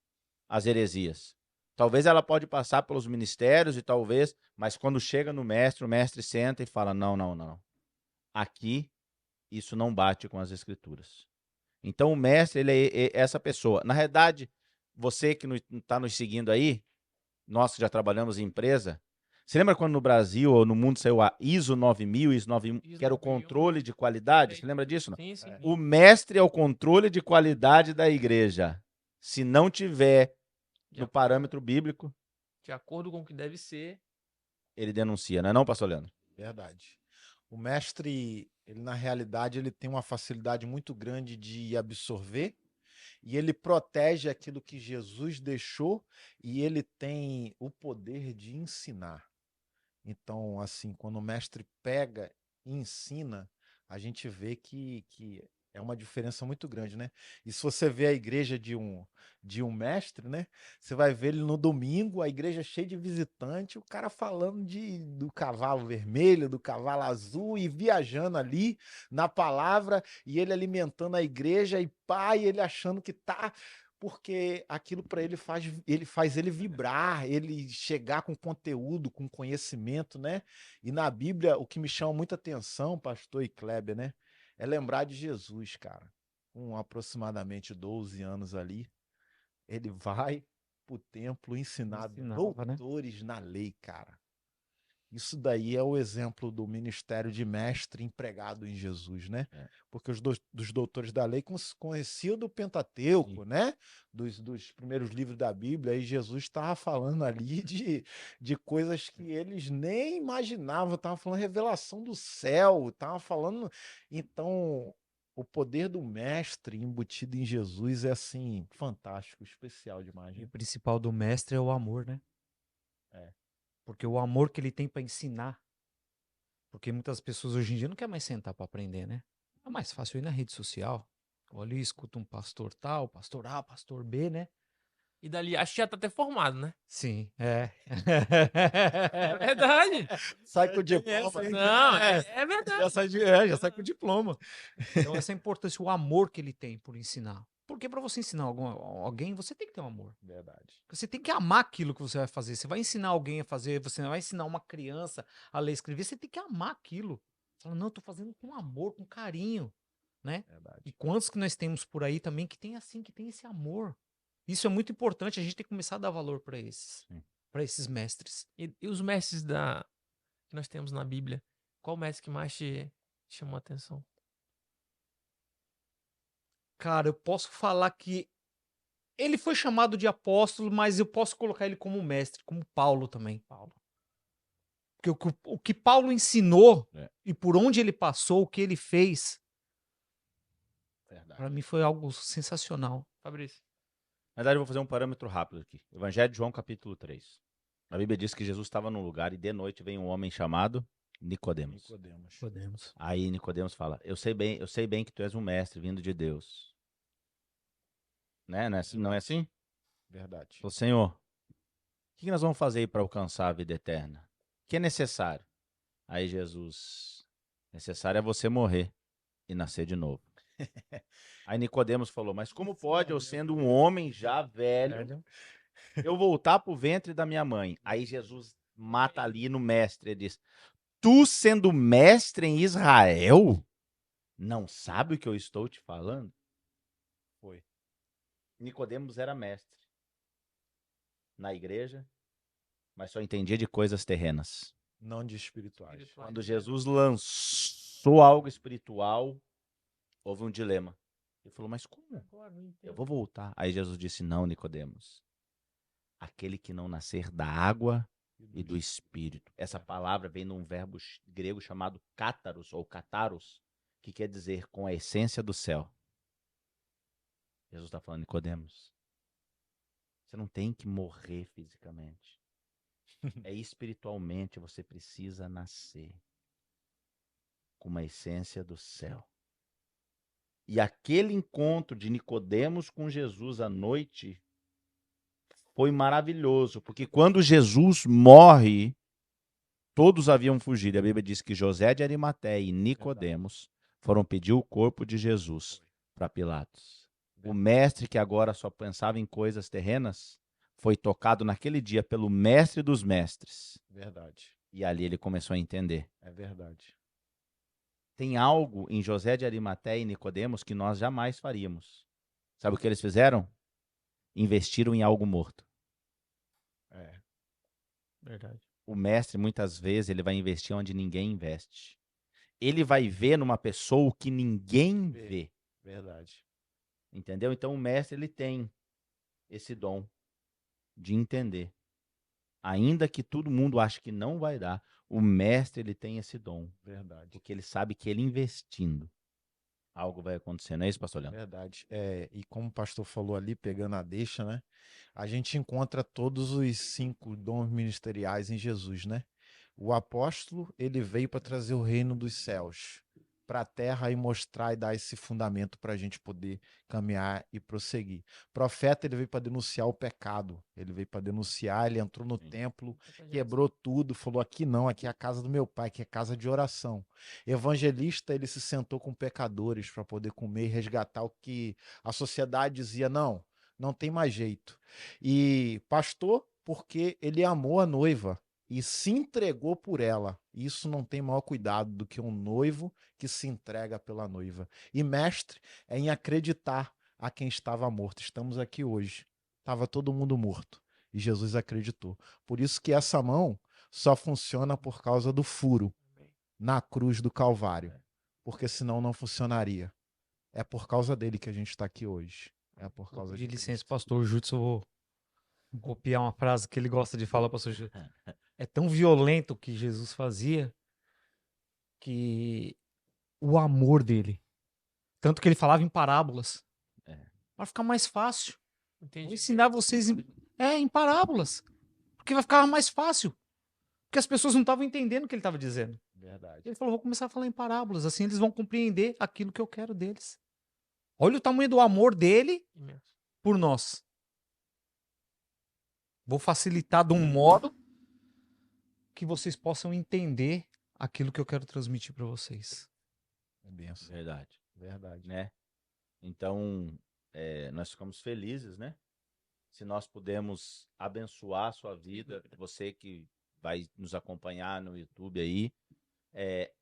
as heresias. Talvez ela pode passar pelos ministérios e talvez, mas quando chega no mestre, o mestre senta e fala, não, não, não. Aqui, isso não bate com as escrituras. Então, o mestre, ele é essa pessoa. Na realidade, você que está nos seguindo aí, nós que já trabalhamos em empresa, você lembra quando no Brasil ou no mundo saiu a ISO 9000, ISO 9000, que era o controle de qualidade? Você lembra disso? Não? Sim, sim. O mestre é o controle de qualidade da igreja. Se não tiver no parâmetro bíblico, De acordo com o que deve ser. ele denuncia, não é não, pastor Leandro? Verdade. O mestre, ele na realidade, ele tem uma facilidade muito grande de absorver e ele protege aquilo que Jesus deixou e ele tem o poder de ensinar. Então, assim, quando o mestre pega e ensina, a gente vê que é uma diferença muito grande, né? E se você vê a igreja de um mestre, né? Você vai ver ele no domingo, a igreja cheia de visitante, o cara falando do cavalo vermelho, do cavalo azul e viajando ali na palavra e ele alimentando a igreja e pai, ele achando que tá porque aquilo para ele faz ele vibrar, ele chegar com conteúdo, com conhecimento, né? E na Bíblia, o que me chama muita atenção, pastor e Kleber, né? É lembrar de Jesus, cara. Com aproximadamente 12 anos ali, ele vai pro templo ensinar Ensinava, né? doutores na lei, cara. Isso daí é o exemplo do ministério de mestre empregado em Jesus, né? É. Porque dos doutores da lei conheciam do Pentateuco, né? Dos primeiros livros da Bíblia, e Jesus estava falando ali de coisas que eles nem imaginavam, estava falando revelação do céu, estava falando. Então, o poder do mestre embutido em Jesus é assim, fantástico, especial demais. E Né? o principal do mestre é o amor, né? É. Porque o amor que ele tem para ensinar. Porque muitas pessoas hoje em dia não querem mais sentar para aprender, né? É mais fácil ir na rede social. Ou ali escuta um pastor tal, pastor A, pastor B, né? E dali, acho que já tá até formado, né? Sim, é. É verdade. Sai com o Tem diploma. essa, hein? Não, É. é verdade. Já sai com o diploma. Então, essa é a importância, o amor que ele tem por ensinar. Porque para você ensinar alguém, você tem que ter um amor. Verdade. Você tem que amar aquilo que você vai fazer. Você vai ensinar alguém a fazer, você vai ensinar uma criança a ler e escrever, você tem que amar aquilo. Você fala, não, eu tô fazendo com amor, com carinho, né? Verdade. E quantos que nós temos por aí também que tem assim, que tem esse amor. Isso é muito importante, a gente tem que começar a dar valor para esses mestres. E os mestres que nós temos na Bíblia, qual mestre que mais te chamou a atenção? Cara, eu posso falar que ele foi chamado de apóstolo, mas eu posso colocar ele como mestre, como Paulo também. Porque o que Paulo ensinou e por onde ele passou, o que ele fez, Verdade. para mim foi algo sensacional. Fabrício. Na verdade, eu vou fazer um parâmetro rápido aqui. Evangelho de João, capítulo 3. A Bíblia diz que Jesus estava num lugar e de noite vem um homem chamado Nicodemos. Podemos. Aí Nicodemos fala: eu sei bem que tu és um mestre vindo de Deus. Né? Não é assim? Verdade. Falou, Senhor, o que nós vamos fazer para alcançar a vida eterna? O que é necessário? Aí Jesus, necessário é você morrer e nascer de novo. Aí Nicodemos falou, mas como pode eu sendo um homem já velho, eu voltar para o ventre da minha mãe? Aí Jesus mata ali no mestre, ele diz, tu sendo mestre em Israel, não sabe o que eu estou te falando? Foi. Nicodemos era mestre na igreja, mas só entendia de coisas terrenas. Não de espirituais. Quando Jesus lançou algo espiritual, houve um dilema. Ele falou, mas como? Eu vou voltar. Aí Jesus disse, não, Nicodemos. Aquele que não nascer da água e do espírito. Essa palavra vem num verbo grego chamado cátaros, ou cataros, que quer dizer com a essência do céu. Jesus está falando, Nicodemos, você não tem que morrer fisicamente. É espiritualmente, você precisa nascer com uma essência do céu. E aquele encontro de Nicodemos com Jesus à noite foi maravilhoso, porque quando Jesus morre, todos haviam fugido. A Bíblia diz que José de Arimateia e Nicodemos foram pedir o corpo de Jesus para Pilatos. O mestre, que agora só pensava em coisas terrenas, foi tocado naquele dia pelo mestre dos mestres. Verdade. E ali ele começou a entender. É verdade. Tem algo em José de Arimateia e Nicodemos que nós jamais faríamos. Sabe o que eles fizeram? Investiram em algo morto. É. Verdade. O mestre, muitas vezes, ele vai investir onde ninguém investe. Ele vai ver numa pessoa o que ninguém vê. Verdade. Entendeu? Então o mestre, ele tem esse dom de entender. Ainda que todo mundo ache que não vai dar, o mestre, ele tem esse dom. Verdade. Porque ele sabe que ele investindo, algo vai acontecer. Não é isso, pastor Leandro? Verdade. E como o pastor falou ali, pegando a deixa, né? A gente encontra todos os 5 dons ministeriais em Jesus, né? O apóstolo, ele veio para trazer o reino dos céus para a terra e mostrar e dar esse fundamento para a gente poder caminhar e prosseguir. Profeta, ele veio para denunciar o pecado, ele veio para denunciar, ele entrou no templo, quebrou tudo, falou: aqui não, aqui é a casa do meu pai, aqui é casa de oração. Evangelista, ele se sentou com pecadores para poder comer e resgatar o que a sociedade dizia: não, não tem mais jeito. E pastor, porque ele amou a noiva e se entregou por ela. Isso não tem maior cuidado do que um noivo que se entrega pela noiva. E mestre é em acreditar a quem estava morto. Estamos aqui hoje. Estava todo mundo morto. E Jesus acreditou. Por isso que essa mão só funciona por causa do furo na cruz do Calvário. Porque senão não funcionaria. É por causa dele que a gente está aqui hoje. É por causa De de licença, Cristo. pastor Júlio, eu vou copiar uma frase que ele gosta de falar, pastor Júlio. É tão violento o que Jesus fazia que o amor dele, tanto que ele falava em parábolas, para ficar mais fácil. Vou Entendi. ensinar vocês em parábolas, porque vai ficar mais fácil. Porque as pessoas não estavam entendendo o que ele estava dizendo. Verdade. Ele falou: vou começar a falar em parábolas, assim eles vão compreender aquilo que eu quero deles. Olha o tamanho do amor dele Imenso. por nós. Vou facilitar de um modo que vocês possam entender aquilo que eu quero transmitir para vocês. É benção. Verdade. Verdade. Né? Então, nós ficamos felizes, né? Se nós pudermos abençoar a sua vida, você que vai nos acompanhar no YouTube aí,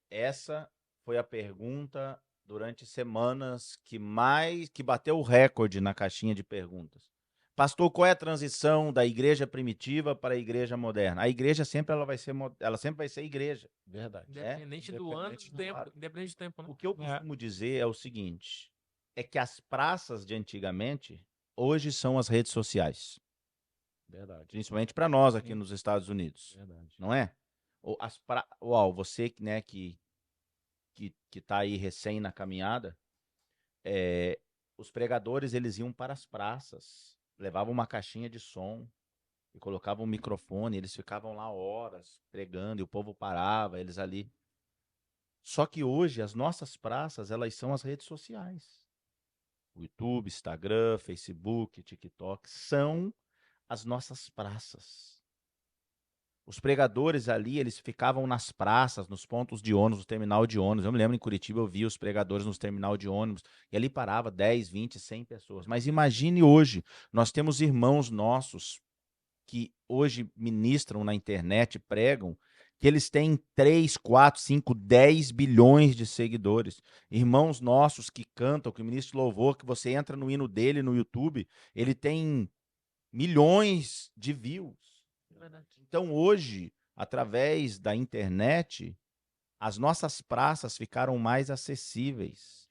essa foi a pergunta durante semanas que bateu o recorde na caixinha de perguntas. Pastor, qual é a transição da igreja primitiva para a igreja moderna? A igreja sempre ela sempre vai ser igreja. Verdade. Independente do ano, do tempo. Independente do tempo, né? O que eu costumo dizer é o seguinte, é que as praças de antigamente, hoje são as redes sociais. Verdade. Principalmente para nós aqui nos Estados Unidos. Verdade. Não é? Uau, você, né, que tá aí recém na caminhada, os pregadores, eles iam para as praças, levavam uma caixinha de som e colocavam um microfone, eles ficavam lá horas pregando e o povo parava, eles ali. Só que hoje as nossas praças, elas são as redes sociais. O YouTube, Instagram, Facebook, TikTok são as nossas praças. Os pregadores ali, eles ficavam nas praças, nos pontos de ônibus, no terminal de ônibus. Eu me lembro em Curitiba, eu vi os pregadores nos terminal de ônibus, e ali parava 10, 20, 100 pessoas. Mas imagine hoje, nós temos irmãos nossos que hoje ministram na internet, pregam, que eles têm 3, 4, 5, 10 bilhões de seguidores. Irmãos nossos que cantam, que ministram louvor, que você entra no hino dele no YouTube, ele tem milhões de views. Então, hoje, através da internet, as nossas praças ficaram mais acessíveis.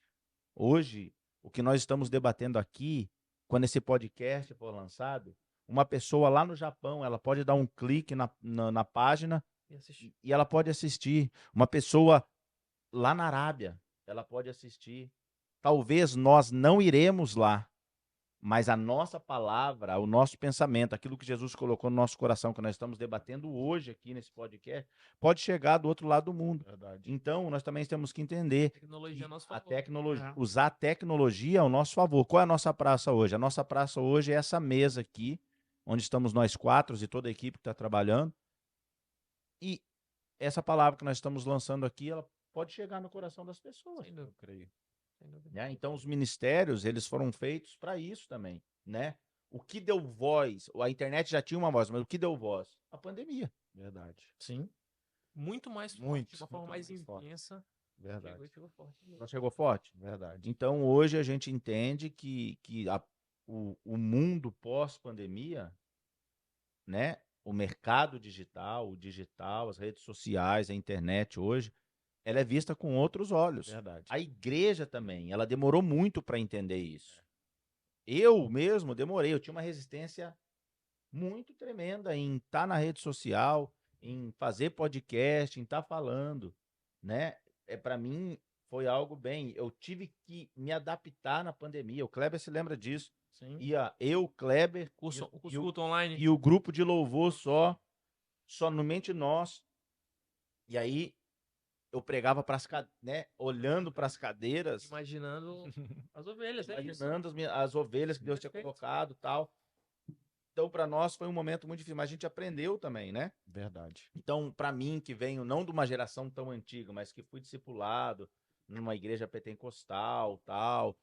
Hoje, o que nós estamos debatendo aqui, quando esse podcast for lançado, uma pessoa lá no Japão, ela pode dar um clique na página e ela pode assistir. Uma pessoa lá na Arábia, ela pode assistir. Talvez nós não iremos lá, Mas a nossa palavra, o nosso pensamento, aquilo que Jesus colocou no nosso coração, que nós estamos debatendo hoje aqui nesse podcast, pode chegar do outro lado do mundo. Verdade. Então, nós também temos que entender Tecnologia a nosso a favor. tecnologia, É. usar a tecnologia ao nosso favor. Qual é a nossa praça hoje? A nossa praça hoje é essa mesa aqui, onde estamos nós quatro e toda a equipe que está trabalhando. E essa palavra que nós estamos lançando aqui, ela pode chegar no coração das pessoas. Sem dúvida, Eu creio. sem dúvida. Né? Então, os ministérios, eles foram feitos para isso também, né? O que deu voz, a internet já tinha uma voz, mas o que deu voz? A pandemia. Verdade. Sim. Muito mais forte, Muito, de uma forma muito mais mais forte. intensa. Verdade. Chegou e chegou forte mesmo. Não chegou forte? Verdade. Então, hoje a gente entende que o mundo pós-pandemia, né? O mercado digital, o digital, as redes sociais, a internet hoje, ela é vista com outros olhos. Verdade. A igreja também, ela demorou muito para entender isso. Eu mesmo demorei, eu tinha uma resistência muito tremenda em estar na rede social, em fazer podcast, em estar falando, né? Para mim foi algo bem, eu tive que me adaptar na pandemia. O Kleber se lembra disso. Sim. Ia eu, Kleber Curso, e curso culto online. e o grupo de louvor somente nós. E aí eu pregava para né, olhando para as cadeiras, Imaginando as ovelhas, é isso. imaginando as ovelhas que Deus tinha Perfeito. colocado, tal. Então, para nós foi um momento muito difícil, mas a gente aprendeu também, né? Verdade. Então, para mim, que venho não de uma geração tão antiga, mas que fui discipulado numa igreja pentecostal, tal,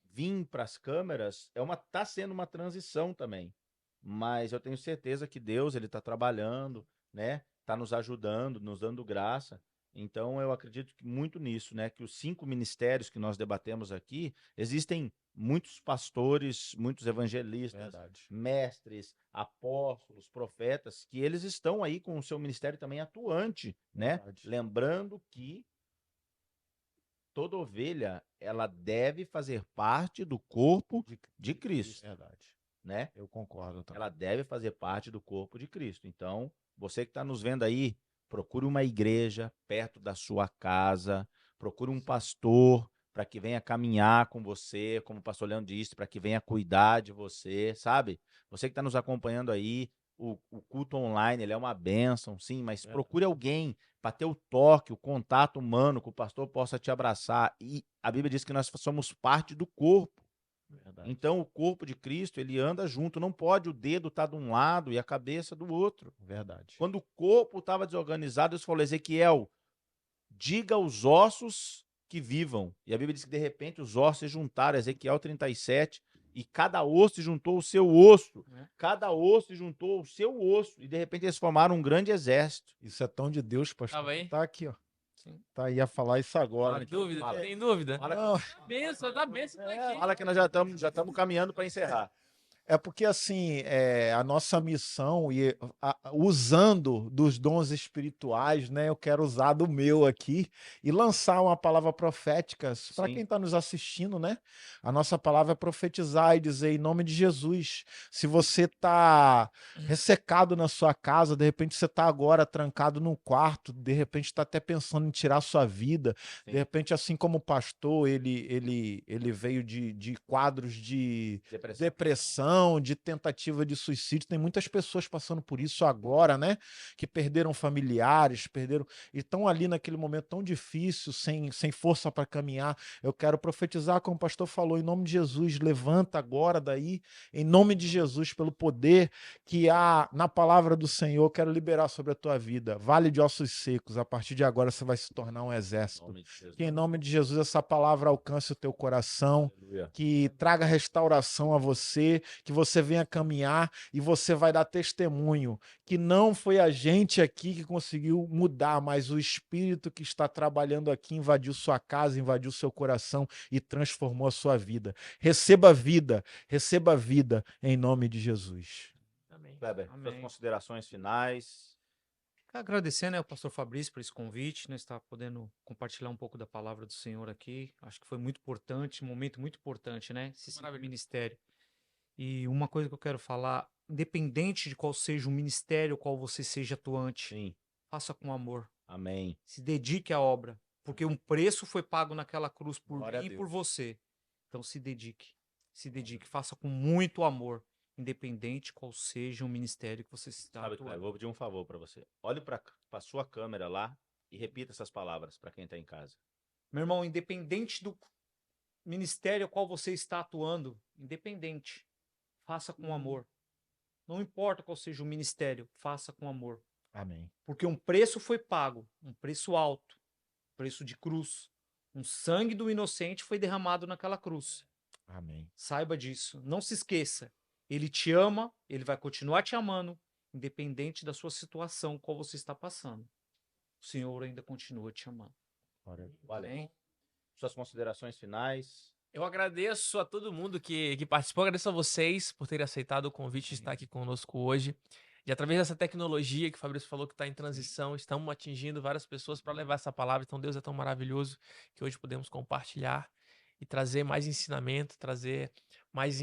vim para as câmeras, tá sendo uma transição também. Mas eu tenho certeza que Deus, ele está trabalhando, né? Está nos ajudando, nos dando graça. Então, eu acredito muito nisso, né? Que os 5 ministérios que nós debatemos aqui, existem muitos pastores, muitos evangelistas, Verdade. mestres, apóstolos, profetas, que eles estão aí com o seu ministério também atuante, né? Verdade. Lembrando que toda ovelha, ela deve fazer parte do corpo de Cristo, Verdade. né? Eu concordo também. Ela deve fazer parte do corpo de Cristo. Então, você que está nos vendo aí, procure uma igreja perto da sua casa, procure um pastor para que venha caminhar com você, como o pastor Leandro disse, para que venha cuidar de você, sabe? Você que está nos acompanhando aí, o culto online, ele é uma bênção, sim, mas procure alguém para ter o toque, o contato humano, que o pastor possa te abraçar. E a Bíblia diz que nós somos parte do corpo. Verdade. Então, o corpo de Cristo, ele anda junto. Não pode o dedo estar de um lado e a cabeça do outro. Verdade. Quando o corpo estava desorganizado, Deus falou, Ezequiel, diga aos ossos que vivam. E a Bíblia diz que, de repente, os ossos se juntaram, Ezequiel 37, e cada osso se juntou o seu osso. Cada osso se juntou o seu osso. E, de repente, eles formaram um grande exército. Isso é tão de Deus, pastor. Tava aí? Tá aqui, ó. Sim. Tá aí a falar isso agora. Tem dúvida? Fala. Tem dúvida? Não, Benção, dá benção pra aqui. Fala que nós já estamos caminhando para encerrar. é porque assim, a nossa missão e usando dos dons espirituais, né? Eu quero usar do meu aqui e lançar uma palavra profética para Sim. quem está nos assistindo, né? A nossa palavra é profetizar e dizer em nome de Jesus. Se você está ressecado na sua casa, de repente você está agora trancado num quarto, de repente está até pensando em tirar a sua vida, Sim. de repente, assim como o pastor, ele veio de quadros de depressão, de tentativa de suicídio. Tem muitas pessoas passando por isso agora, né? Que perderam familiares, e estão ali naquele momento tão difícil, sem força para caminhar. Eu quero profetizar, como o pastor falou, em nome de Jesus, levanta agora daí, em nome de Jesus, pelo poder que há na palavra do Senhor, quero liberar sobre a tua vida. Vale de ossos secos, a partir de agora você vai se tornar um exército. Que em nome de Jesus essa palavra alcance o teu coração, Aleluia. que traga restauração a você, que você venha caminhar e você vai dar testemunho que não foi a gente aqui que conseguiu mudar, mas o Espírito que está trabalhando aqui invadiu sua casa, invadiu seu coração e transformou a sua vida. Receba vida em nome de Jesus. Amém. Kleber, suas Amém. considerações finais. Quero agradecer, né, ao pastor Fabrício por esse convite, né, estar podendo compartilhar um pouco da palavra do Senhor aqui. Acho que foi muito importante, um momento muito importante, né, esse ministério. E uma coisa que eu quero falar, independente de qual seja o ministério, qual você seja atuante, Sim. faça com amor, Amém. se dedique à obra, porque um preço foi pago naquela cruz por Glória a mim e Deus. por você. Então se dedique. se dedique, faça com muito amor, independente qual seja o ministério que você está Sabe, Cleber, eu atuando. vou pedir um favor para você. Olhe para a sua câmera lá e repita essas palavras para quem está em casa. Meu irmão, independente do ministério ao qual você está atuando, independente, faça com amor. Não importa qual seja o ministério, faça com amor. Amém. Porque um preço foi pago, um preço alto, preço de cruz. Um sangue do inocente foi derramado naquela cruz. Amém. Saiba disso. Não se esqueça. Ele te ama, ele vai continuar te amando, independente da sua situação, qual você está passando. O Senhor ainda continua te amando. Valeu. Amém? Suas considerações finais. Eu agradeço a todo mundo que participou, agradeço a vocês por terem aceitado o convite de estar aqui conosco hoje. E através dessa tecnologia que o Fabrício falou que está em transição, estamos atingindo várias pessoas para levar essa palavra. Então Deus é tão maravilhoso que hoje podemos compartilhar e trazer mais ensinamento, trazer mais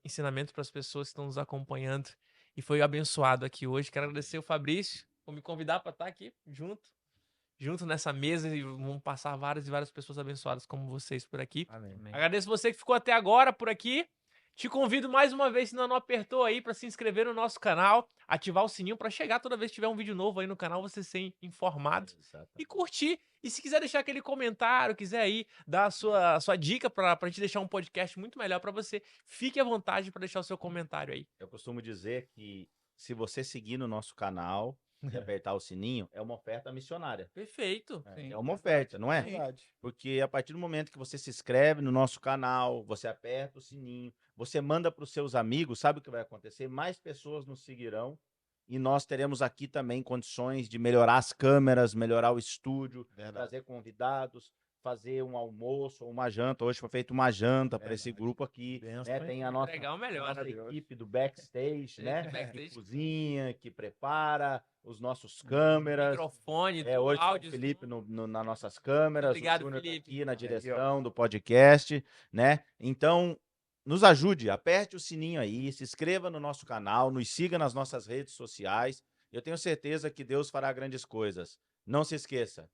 ensinamento para as pessoas que estão nos acompanhando. E foi abençoado aqui hoje. Quero agradecer o Fabrício por me convidar para estar aqui junto nessa mesa e vamos passar várias e várias pessoas abençoadas como vocês por aqui. Amém. Amém. Agradeço você que ficou até agora por aqui. Te convido mais uma vez, se ainda não apertou aí, para se inscrever no nosso canal, ativar o sininho para chegar toda vez que tiver um vídeo novo aí no canal, você ser informado e curtir. E se quiser deixar aquele comentário, quiser aí dar a sua dica para a gente deixar um podcast muito melhor para você, fique à vontade para deixar o seu comentário aí. Eu costumo dizer que se você seguir no nosso canal e apertar o sininho, é uma oferta missionária. Perfeito. Sim. É uma oferta, não é? Verdade. Porque a partir do momento que você se inscreve no nosso canal, você aperta o sininho, você manda para os seus amigos, sabe o que vai acontecer? Mais pessoas nos seguirão e nós teremos aqui também condições de melhorar as câmeras, melhorar o estúdio, Verdade. trazer convidados, fazer um almoço ou uma janta. Hoje foi feita uma janta para esse Verdade. grupo aqui. Benção, Né? hein? Tem a nossa, Entregar o melhor. nossa Maravilhoso. equipe do backstage, né? Backstage. Que cozinha, que prepara os nossos câmeras. Microfone, É, hoje tá o áudio. Felipe nas nossas câmeras, Obrigado, o Júnior tá Felipe. aqui na Aí, ó. direção do podcast, né? Então, nos ajude, aperte o sininho aí, se inscreva no nosso canal, nos siga nas nossas redes sociais. Eu tenho certeza que Deus fará grandes coisas. Não se esqueça,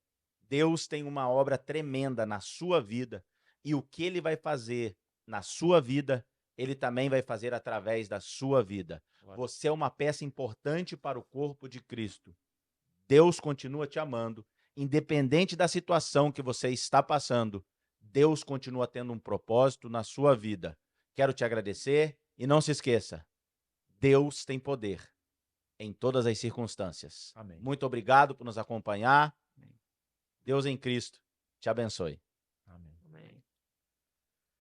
Deus tem uma obra tremenda na sua vida e o que Ele vai fazer na sua vida, Ele também vai fazer através da sua vida. Você é uma peça importante para o corpo de Cristo. Deus continua te amando, independente da situação que você está passando. Deus continua tendo um propósito na sua vida. Quero te agradecer e não se esqueça, Deus tem poder em todas as circunstâncias. Amém. Muito obrigado por nos acompanhar. Deus em Cristo te abençoe.